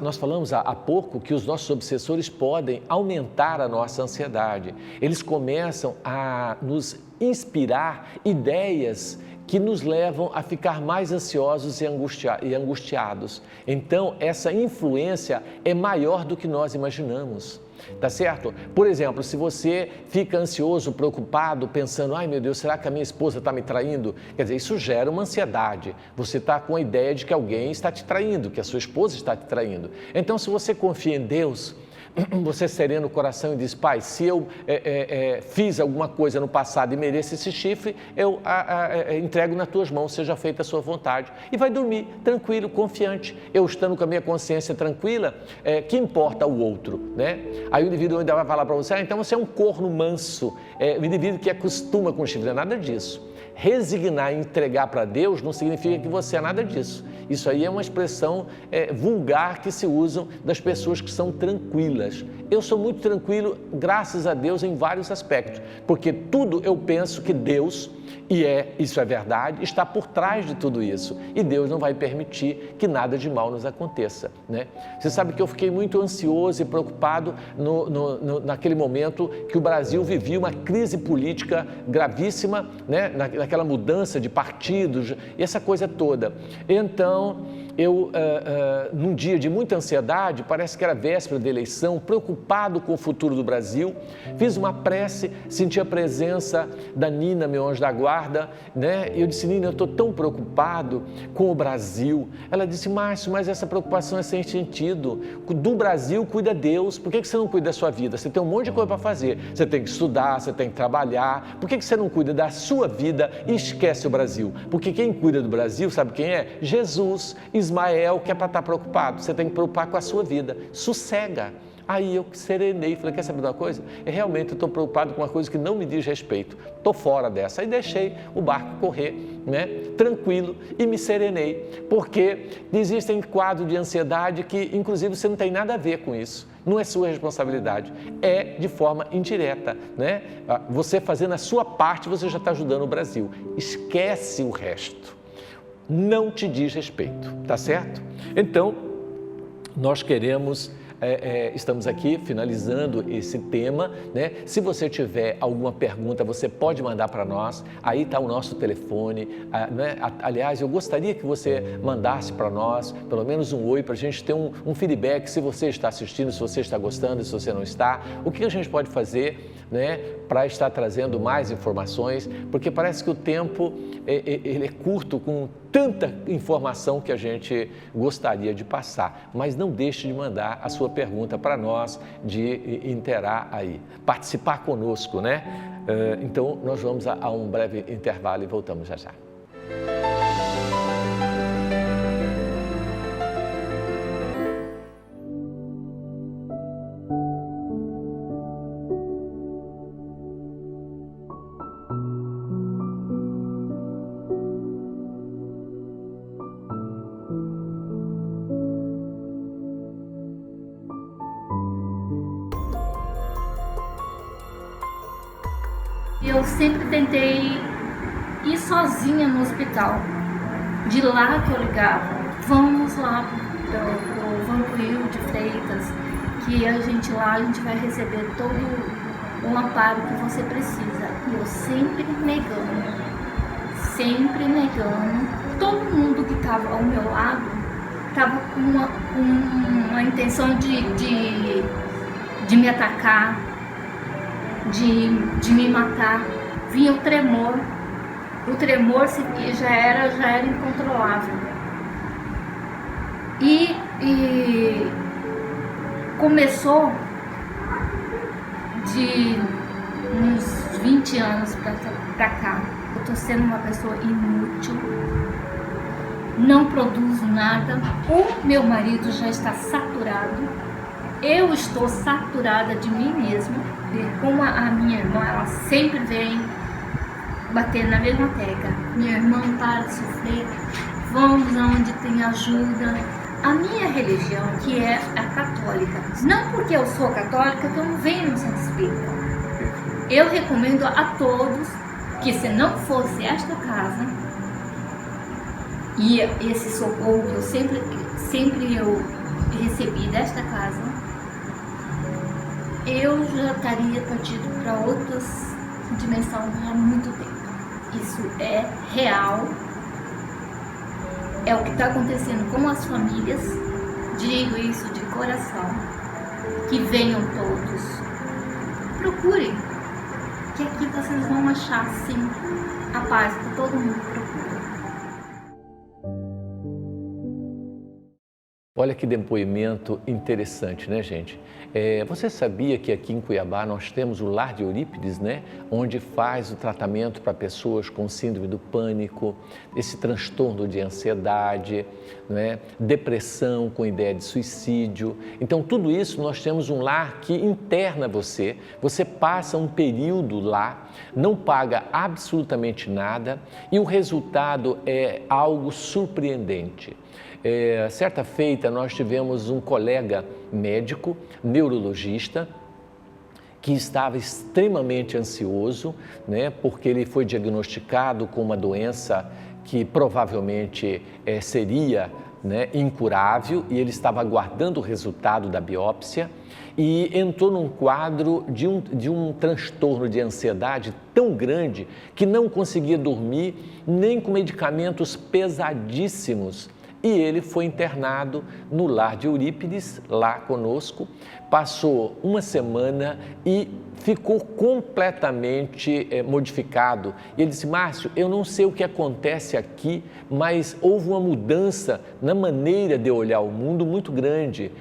nós falamos há pouco que os nossos obsessores podem aumentar a nossa ansiedade. Eles começam a nos inspirar ideias que nos levam a ficar mais ansiosos e angustiados. Então, essa influência é maior do que nós imaginamos. Tá certo? Por exemplo, se você fica ansioso, preocupado, pensando, ai meu Deus, será que a minha esposa está me traindo? Quer dizer, isso gera uma ansiedade. Você está com a ideia de que alguém está te traindo, que a sua esposa está te traindo. Então, se você confia em Deus, você serena o coração e diz, Pai, se eu fiz alguma coisa no passado e mereço esse chifre, eu entrego nas tuas mãos, seja feita a sua vontade. E vai dormir tranquilo, confiante. Eu estando com a minha consciência tranquila, que importa o outro, né? Aí o indivíduo ainda vai falar para você, então você é um corno manso, o indivíduo que acostuma com o chifre, não é nada disso. Resignar e entregar para Deus não significa que você é nada disso. Isso aí é uma expressão vulgar que se usam das pessoas que são tranquilas. Eu sou muito tranquilo, graças a Deus, em vários aspectos, porque tudo eu penso que Deus, e isso é verdade, está por trás de tudo isso. E Deus não vai permitir que nada de mal nos aconteça, né? Você sabe que eu fiquei muito ansioso e preocupado naquele momento que o Brasil vivia uma crise política gravíssima, né? Naquela mudança de partidos e essa coisa toda. Então, eu, num dia de muita ansiedade, parece que era véspera da eleição, preocupado com o futuro do Brasil, fiz uma prece, senti a presença da Nina, meu anjo da guarda, né? E eu disse, Nina, eu estou tão preocupado com o Brasil. Ela disse, Márcio, mas essa preocupação é sem sentido. Do Brasil cuida Deus, por que você não cuida da sua vida? Você tem um monte de coisa para fazer, você tem que estudar, você tem que trabalhar, por que você não cuida da sua vida e esquece o Brasil? Porque quem cuida do Brasil, sabe quem é? Jesus, Ismael, que é para estar preocupado, você tem que preocupar com a sua vida, sossega. Aí eu serenei, falei, quer saber de uma coisa? Realmente eu estou preocupado com uma coisa que não me diz respeito, estou fora dessa. Aí deixei o barco correr, né? Tranquilo, e me serenei, porque existem quadros de ansiedade que, inclusive, você não tem nada a ver com isso. Não é sua responsabilidade, é de forma indireta, né? Você fazendo a sua parte, você já está ajudando o Brasil. Esquece o resto. Não te diz respeito, tá certo? Então, nós queremos... estamos aqui finalizando esse tema, né? Se você tiver alguma pergunta, você pode mandar para nós, aí está o nosso telefone, né? Aliás, eu gostaria que você mandasse para nós, pelo menos um oi, para a gente ter um feedback, se você está assistindo, se você está gostando, se você não está, o que a gente pode fazer, né? Para estar trazendo mais informações, porque parece que o tempo ele é curto com tanta informação que a gente gostaria de passar, mas não deixe de mandar a sua pergunta para nós, de interar aí, participar conosco, né? Então, nós vamos a um breve intervalo e voltamos já já. Eu sempre tentei ir sozinha no hospital. De lá que eu ligava, vamos lá para o Vantuil de Freitas, que a gente vai receber todo o amparo que você precisa. E eu sempre negando. Todo mundo que estava ao meu lado estava com uma intenção de me atacar, de me matar. Vinha o tremor já era incontrolável. E começou de uns 20 anos pra cá. Eu tô sendo uma pessoa inútil, não produzo nada. O meu marido já está saturado. Eu estou saturada de mim mesma. Como a minha irmã, ela sempre vem bater na mesma tecla. Minha irmã, para de sofrer, vamos aonde tem ajuda. A minha religião, que é a católica, não porque eu sou católica que eu não venho no centro espírita. Eu recomendo a todos que, se não fosse esta casa e esse socorro que eu sempre recebi desta casa, eu já estaria partido para outras dimensões há muito tempo. isso é real, é o que está acontecendo com as famílias. Digo isso de coração, que venham todos, procurem, que aqui vocês vão achar sim a paz que todo mundo procura. Olha que depoimento interessante, né, gente? Você sabia que aqui em Cuiabá nós temos o Lar de Eurípides, né? Onde faz o tratamento para pessoas com síndrome do pânico, esse transtorno de ansiedade, né? Depressão com ideia de suicídio. Então, tudo isso nós temos um lar que interna você. Você passa um período lá, não paga absolutamente nada e o resultado é algo surpreendente. Certa feita, nós tivemos um colega médico, neurologista, que estava extremamente ansioso, né, porque ele foi diagnosticado com uma doença que provavelmente seria, né, incurável, e ele estava aguardando o resultado da biópsia e entrou num quadro de um transtorno de ansiedade tão grande que não conseguia dormir nem com medicamentos pesadíssimos. E ele foi internado no Lar de Eurípides, lá conosco, passou uma semana e ficou completamente modificado. E ele disse: Márcio, eu não sei o que acontece aqui, mas houve uma mudança na maneira de olhar o mundo muito grande.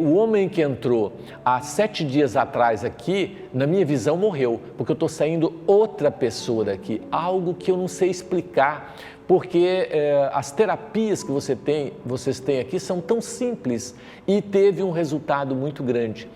O homem que entrou há 7 dias atrás aqui, na minha visão, morreu, porque eu estou saindo outra pessoa daqui, algo que eu não sei explicar. Porque as terapias que vocês têm aqui são tão simples e teve um resultado muito grande.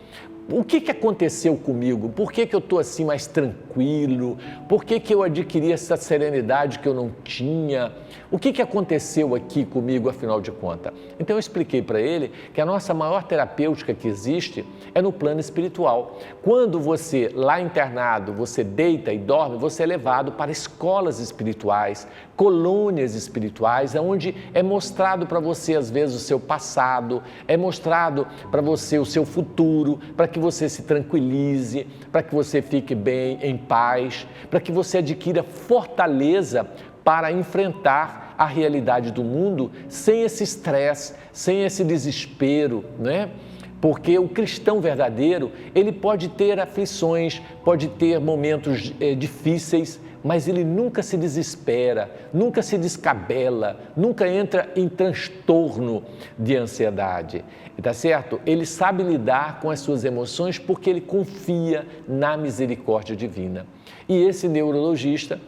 O que aconteceu comigo? Por que eu estou assim mais tranquilo? Por que eu adquiri essa serenidade que eu não tinha? O que aconteceu aqui comigo, afinal de contas? Então eu expliquei para ele que a nossa maior terapêutica que existe é no plano espiritual. Quando você, lá internado, você deita e dorme, você é levado para escolas espirituais, colônias espirituais, onde é mostrado para você, às vezes, o seu passado, é mostrado para você o seu futuro, para que você se tranquilize, para que você fique bem, em paz, para que você adquira fortaleza para enfrentar a realidade do mundo sem esse estresse, sem esse desespero, né? Porque o cristão verdadeiro, ele pode ter aflições, pode ter momentos difíceis, mas ele nunca se desespera, nunca se descabela, nunca entra em transtorno de ansiedade, tá certo? Ele sabe lidar com as suas emoções porque ele confia na misericórdia divina. E esse neurologista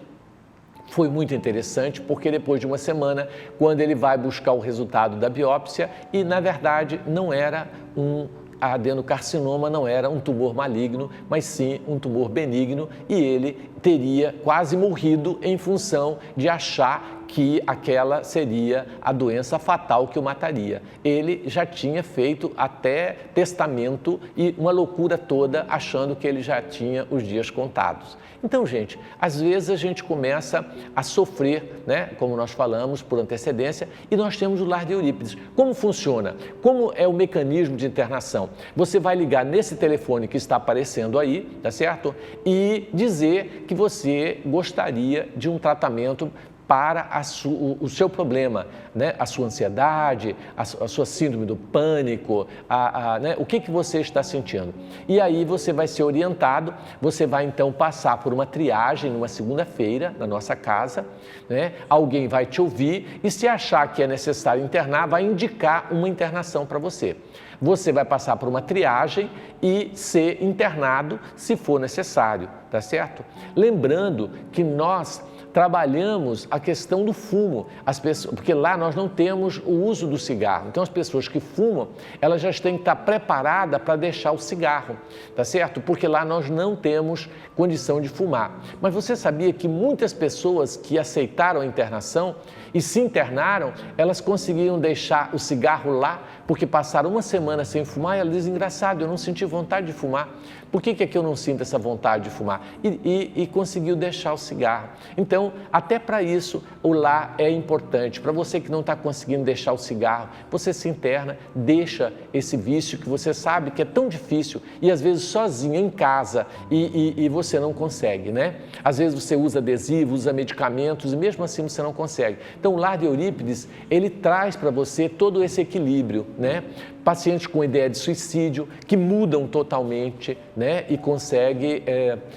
foi muito interessante porque depois de uma semana, quando ele vai buscar o resultado da biópsia, e na verdade não era um adenocarcinoma, não era um tumor maligno, mas sim um tumor benigno, e ele teria quase morrido em função de achar que aquela seria a doença fatal que o mataria. Ele já tinha feito até testamento e uma loucura toda, achando que ele já tinha os dias contados. Então, gente, às vezes a gente começa a sofrer, né, como nós falamos, por antecedência, e nós temos o Lar de Eurípides. Como funciona? Como é o mecanismo de internação? Você vai ligar nesse telefone que está aparecendo aí, tá certo? E dizer que você gostaria de um tratamento para o seu problema, né? A sua ansiedade, a sua síndrome do pânico, né? O que você está sentindo. E aí você vai ser orientado, você vai então passar por uma triagem numa segunda-feira na nossa casa, né? Alguém vai te ouvir e, se achar que é necessário internar, vai indicar uma internação para você. Você vai passar por uma triagem e ser internado se for necessário, tá certo? Lembrando que nós trabalhamos a questão do fumo, porque lá nós não temos o uso do cigarro. Então, as pessoas que fumam, elas já têm que estar preparadas para deixar o cigarro, tá certo? Porque lá nós não temos condição de fumar. Mas você sabia que muitas pessoas que aceitaram a internação e se internaram, elas conseguiram deixar o cigarro lá, porque passaram uma semana semana sem fumar, ela diz, engraçado, eu não senti vontade de fumar. Por que é que eu não sinto essa vontade de fumar? E conseguiu deixar o cigarro. Então, até para isso, o lar é importante. Para você que não está conseguindo deixar o cigarro, você se interna, deixa esse vício que você sabe que é tão difícil e às vezes sozinho em casa e você não consegue, né? Às vezes você usa adesivo, usa medicamentos e mesmo assim você não consegue. Então, o lar de Eurípides, ele traz para você todo esse equilíbrio, né? Pacientes com ideia de suicídio que mudam totalmente, né? E conseguem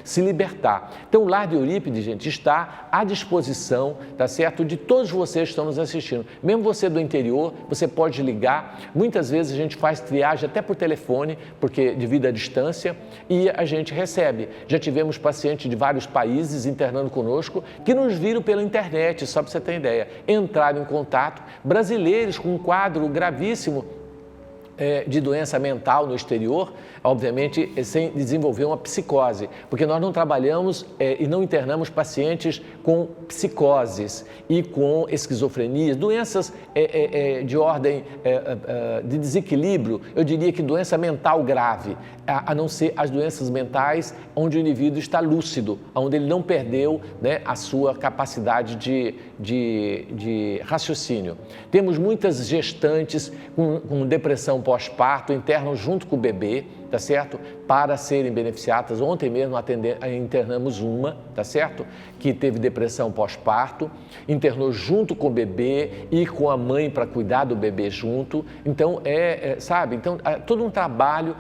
se libertar. Então, o Lar de Eurípides, gente, está à disposição, tá certo? De todos vocês que estão nos assistindo. Mesmo você do interior, você pode ligar. Muitas vezes a gente faz triagem até por telefone, porque devido à distância, e a gente recebe. Já tivemos pacientes de vários países internando conosco que nos viram pela internet, só para você ter ideia. Entraram em contato, brasileiros com um quadro gravíssimo de doença mental no exterior, obviamente sem desenvolver uma psicose, porque nós não trabalhamos e não internamos pacientes com psicoses e com esquizofrenia, doenças de ordem de desequilíbrio, eu diria que doença mental grave, a não ser as doenças mentais onde o indivíduo está lúcido, onde ele não perdeu, né, a sua capacidade de raciocínio. Temos muitas gestantes com depressão pós-parto, internam junto com o bebê, tá certo? Para serem beneficiadas. Ontem mesmo internamos uma, tá certo? Que teve depressão pós-parto, internou junto com o bebê e com a mãe para cuidar do bebê junto. Então, sabe? Então, todo um trabalho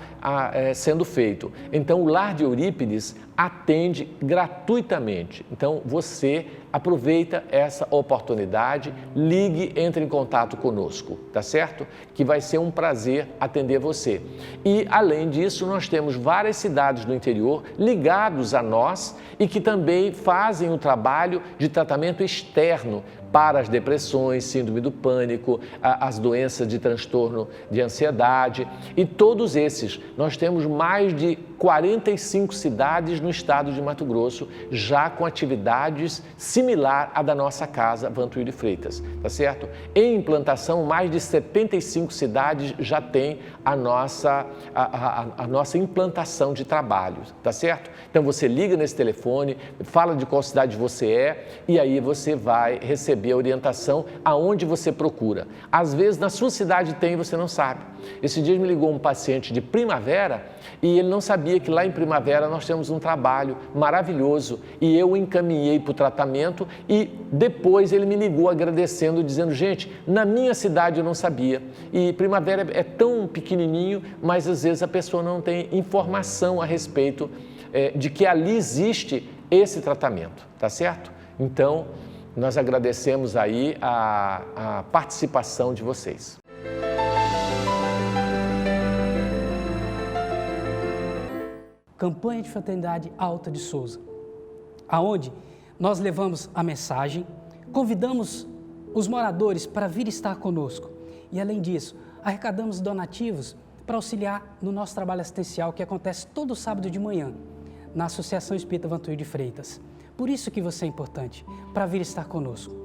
sendo feito. Então, o Lar de Eurípides atende gratuitamente. Então, você aproveita essa oportunidade, ligue, entre em contato conosco, tá certo? Que vai ser um prazer atender você. E, além disso, nós temos várias cidades do interior ligados a nós e que também fazem o trabalho de tratamento externo para as depressões, síndrome do pânico, as doenças de transtorno de ansiedade e todos esses. Nós temos mais de 45 cidades no estado de Mato Grosso, já com atividades similar à da nossa casa, Vantuil de Freitas, tá certo? Em implantação, mais de 75 cidades já têm a nossa implantação de trabalho, tá certo? Então você liga nesse telefone, fala de qual cidade você é e aí você vai receber a orientação aonde você procura. Às vezes na sua cidade tem e você não sabe. Esse dia me ligou um paciente de Primavera e ele não sabia que lá em Primavera nós temos um trabalho maravilhoso e eu o encaminhei para o tratamento e depois ele me ligou agradecendo, dizendo, gente, na minha cidade eu não sabia. E Primavera é tão pequenininho, mas às vezes a pessoa não tem informação a respeito de que ali existe esse tratamento, tá certo? Então, nós agradecemos aí a participação de vocês. Campanha de Fraternidade Alta de Souza, aonde nós levamos a mensagem, convidamos os moradores para vir estar conosco e, além disso, arrecadamos donativos para auxiliar no nosso trabalho assistencial que acontece todo sábado de manhã na Associação Espírita Vantuil de Freitas. Por isso que você é importante, para vir estar conosco.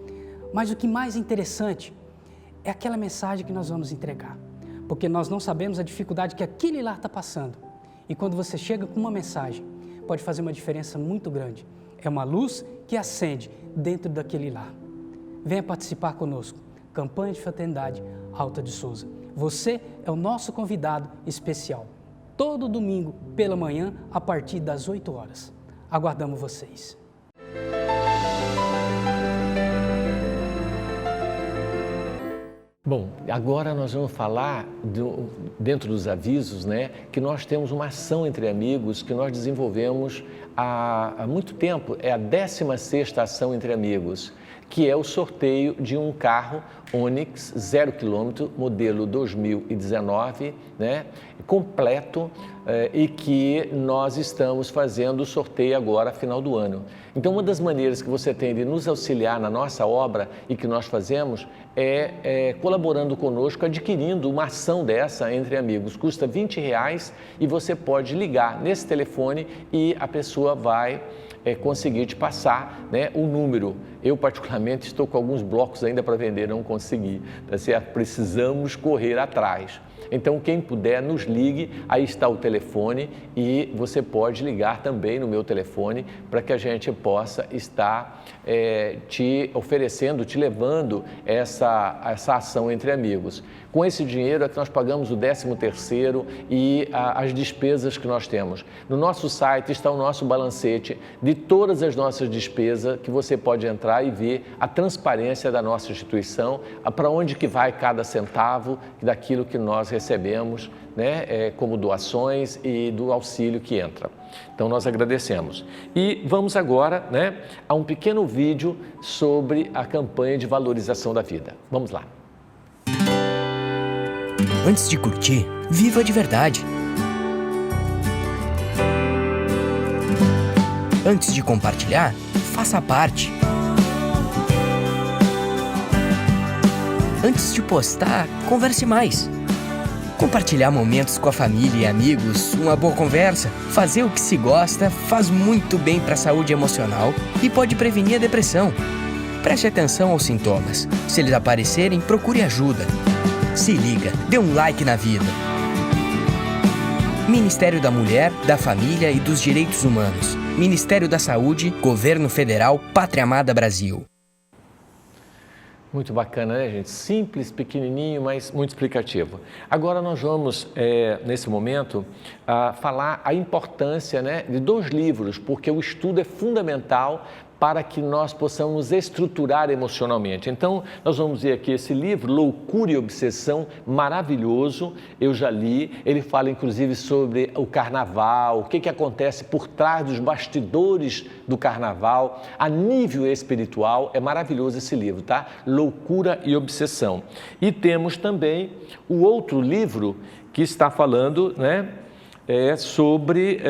Mas o que mais interessante é aquela mensagem que nós vamos entregar, porque nós não sabemos a dificuldade que aquele lar está passando. E quando você chega com uma mensagem, pode fazer uma diferença muito grande. É uma luz que acende dentro daquele lar. Venha participar conosco. Campanha de Fraternidade Alta de Souza. Você é o nosso convidado especial. Todo domingo pela manhã, a partir das 8 horas. Aguardamos vocês. Bom, agora nós vamos falar, dentro dos avisos, né, que nós temos uma ação entre amigos que nós desenvolvemos há muito tempo, é a 16ª ação entre amigos, que é o sorteio de um carro Onix 0 km, modelo 2019, né, completo, e que nós estamos fazendo o sorteio agora, final do ano. Então, uma das maneiras que você tem de nos auxiliar na nossa obra e que nós fazemos é colaborando conosco, adquirindo uma ação dessa entre amigos. Custa R$20 e você pode ligar nesse telefone e a pessoa vai conseguir te passar, né, o número. Eu, particularmente, estou com alguns blocos ainda para vender, não consegui, tá certo? Precisamos correr atrás. Então, quem puder, nos ligue, aí está o telefone e você pode ligar também no meu telefone para que a gente possa estar te oferecendo, te levando essa ação entre amigos. Com esse dinheiro é que nós pagamos o 13º e as despesas que nós temos. No nosso site está o nosso balancete de todas as nossas despesas, que você pode entrar e ver a transparência da nossa instituição, para onde que vai cada centavo daquilo que nós recebemos, né, como doações e do auxílio que entra. Então nós agradecemos. E vamos agora, né, a um pequeno vídeo sobre a campanha de valorização da vida. Vamos lá. Antes de curtir, viva de verdade. Antes de compartilhar, faça parte. Antes de postar, converse mais. Compartilhar momentos com a família e amigos, uma boa conversa, fazer o que se gosta faz muito bem para a saúde emocional e pode prevenir a depressão. Preste atenção aos sintomas. Se eles aparecerem, procure ajuda. Se liga, dê um like na vida. Ministério da Mulher, da Família e dos Direitos Humanos. Ministério da Saúde, Governo Federal, Pátria Amada Brasil. Muito bacana, né, gente? Simples, pequenininho, mas muito explicativo. Agora nós vamos, nesse momento, falar a importância, né, de 2 livros, porque o estudo é fundamental para que nós possamos nos estruturar emocionalmente. Então, nós vamos ver aqui esse livro, Loucura e Obsessão, maravilhoso, eu já li. Ele fala, inclusive, sobre o carnaval, o que acontece por trás dos bastidores do carnaval, a nível espiritual. É maravilhoso esse livro, tá? Loucura e Obsessão. E temos também o outro livro que está falando, né, sobre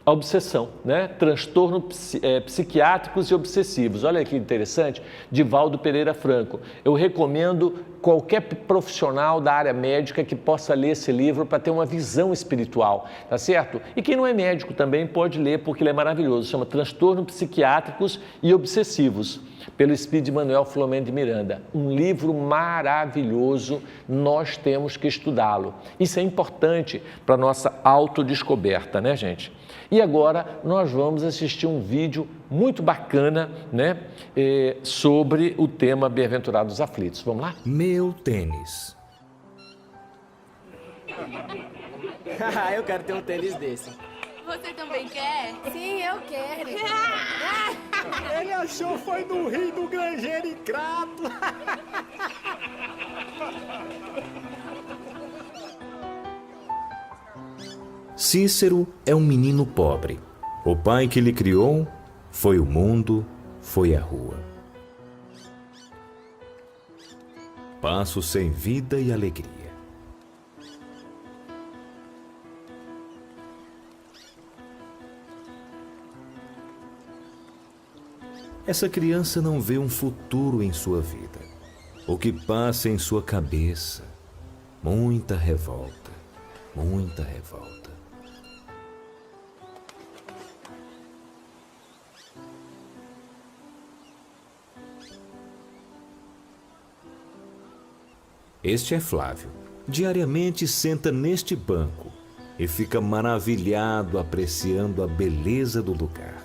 a obsessão, né? Transtornos psiquiátricos e obsessivos. Olha que interessante, de Valdo Pereira Franco. Eu recomendo qualquer profissional da área médica que possa ler esse livro para ter uma visão espiritual, tá certo? E quem não é médico também pode ler, porque ele é maravilhoso. Chama Transtornos Psiquiátricos e Obsessivos, pelo Espírito Manuel Filomeno de Miranda. Um livro maravilhoso, nós temos que estudá-lo. Isso é importante para a nossa autodescoberta, né, gente? E agora nós vamos assistir um vídeo muito bacana, né, sobre o tema Bem-aventurados aflitos. Vamos lá? Meu tênis. Eu quero ter um tênis desse. Você também quer? Sim, eu quero. Ele achou foi no rio do Grangeiro e Crato. Cícero é um menino pobre. O pai que lhe criou foi o mundo, foi a rua. Passo sem vida e alegria. Essa criança não vê um futuro em sua vida. O que passa em sua cabeça? Muita revolta, muita revolta. Este é Flávio. Diariamente senta neste banco e fica maravilhado apreciando a beleza do lugar.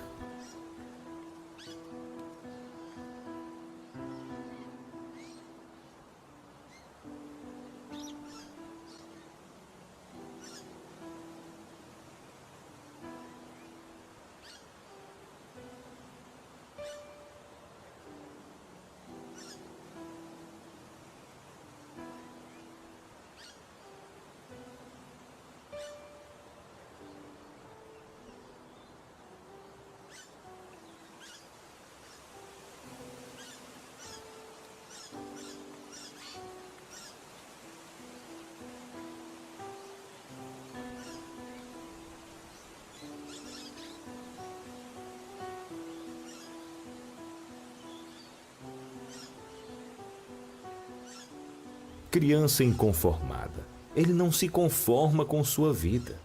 Criança inconformada. Ele não se conforma com sua vida.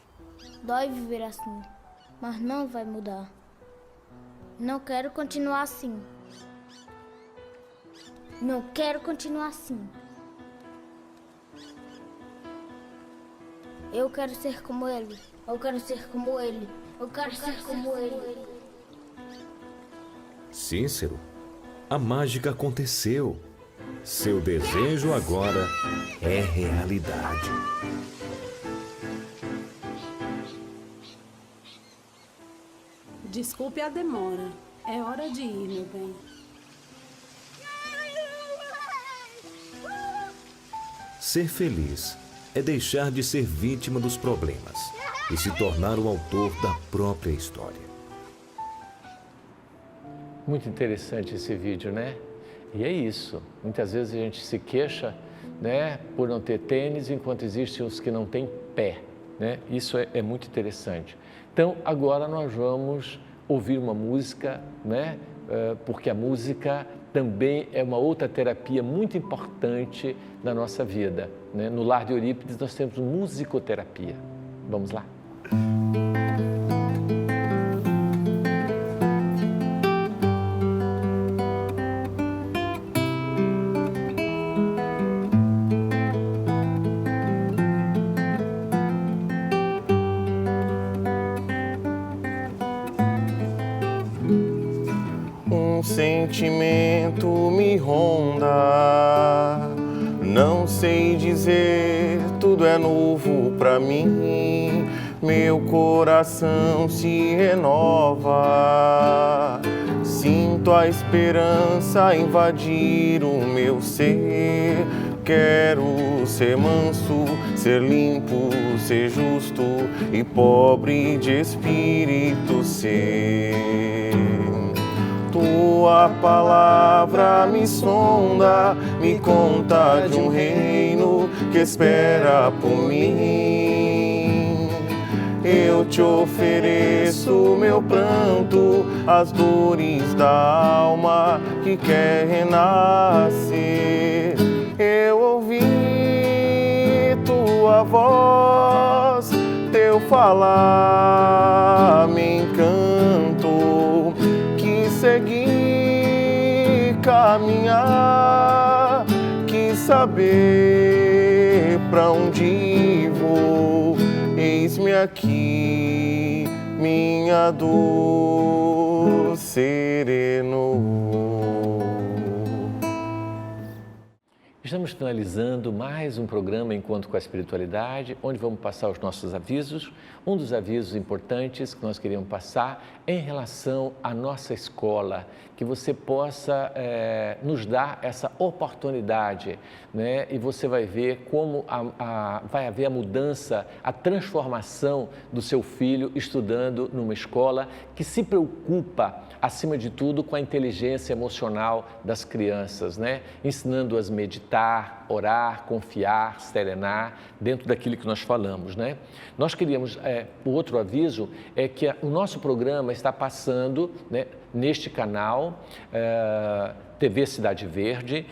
Dói viver assim, mas não vai mudar. Não quero continuar assim. Não quero continuar assim. Eu quero ser como ele. Eu quero ser como ele. Eu quero ser como ele. Cícero, a mágica aconteceu. Seu desejo agora é realidade. Desculpe a demora. É hora de ir, meu bem. Ser feliz é deixar de ser vítima dos problemas e se tornar o autor da própria história. Muito interessante esse vídeo, né? E é isso. Muitas vezes a gente se queixa, né, por não ter tênis, enquanto existem os que não têm pé, né? Isso é muito interessante. Então, agora nós vamos ouvir uma música, né? Porque a música também é uma outra terapia muito importante na nossa vida, né? No Lar de Eurípides nós temos musicoterapia. Vamos lá. Sentimento me ronda, não sei dizer, tudo é novo pra mim. Meu coração se renova, sinto a esperança invadir o meu ser. Quero ser manso, ser limpo, ser justo e pobre de espírito ser. Tua palavra me sonda, me conta de um reino que espera por mim. Eu te ofereço meu pranto, as dores da alma que quer renascer. Eu ouvi tua voz, teu falar me encantou. Seguir, caminhar, quis saber pra onde vou. Eis-me aqui, minha dor serenou. Estamos finalizando mais um programa Encontro com a Espiritualidade, onde vamos passar os nossos avisos. Um dos avisos importantes que nós queríamos passar é em relação à nossa escola, que você possa nos dar essa oportunidade, né? E você vai ver como vai haver a mudança, a transformação do seu filho estudando numa escola que se preocupa, acima de tudo, com a inteligência emocional das crianças, né? Ensinando-as a meditar, orar, confiar, serenar, dentro daquilo que nós falamos, né? Nós queríamos, o outro aviso é que o nosso programa está passando, né, neste canal, TV Cidade Verde,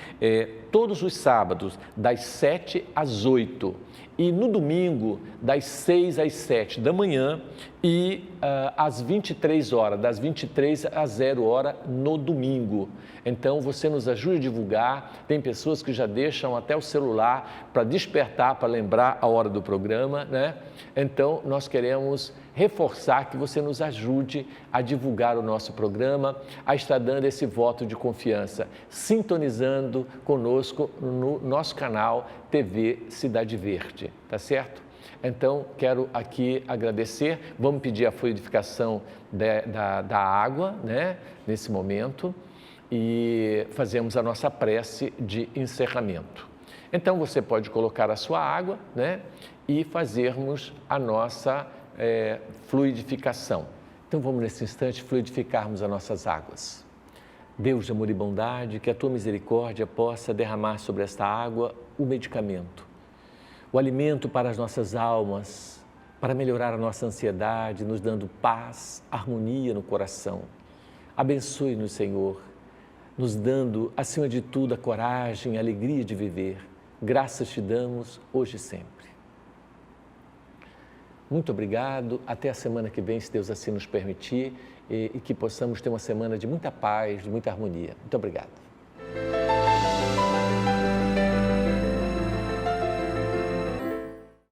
todos os sábados, das 7 às 8 e no domingo, das 6 às 7 da manhã e às 23 horas, das 23 às 0 hora no domingo. Então, você nos ajude a divulgar, tem pessoas que já deixam até o celular para despertar, para lembrar a hora do programa, né? Então, nós queremos reforçar que você nos ajude a divulgar o nosso programa, a estar dando esse voto de confiança, sintonizando conosco no nosso canal TV Cidade Verde, tá certo? Então, quero aqui agradecer, vamos pedir a fluidificação da água, né, nesse momento, e fazemos a nossa prece de encerramento. Então, você pode colocar a sua água, né, e fazermos a nossa fluidificação. Então, vamos nesse instante fluidificarmos as nossas águas. Deus de amor e bondade, que a tua misericórdia possa derramar sobre esta água o medicamento, o alimento para as nossas almas, para melhorar a nossa ansiedade, nos dando paz, harmonia no coração. Abençoe-nos, Senhor, nos dando, acima de tudo, a coragem, a alegria de viver. Graças te damos hoje e sempre. Muito obrigado, até a semana que vem, se Deus assim nos permitir, e que possamos ter uma semana de muita paz, de muita harmonia. Muito obrigado.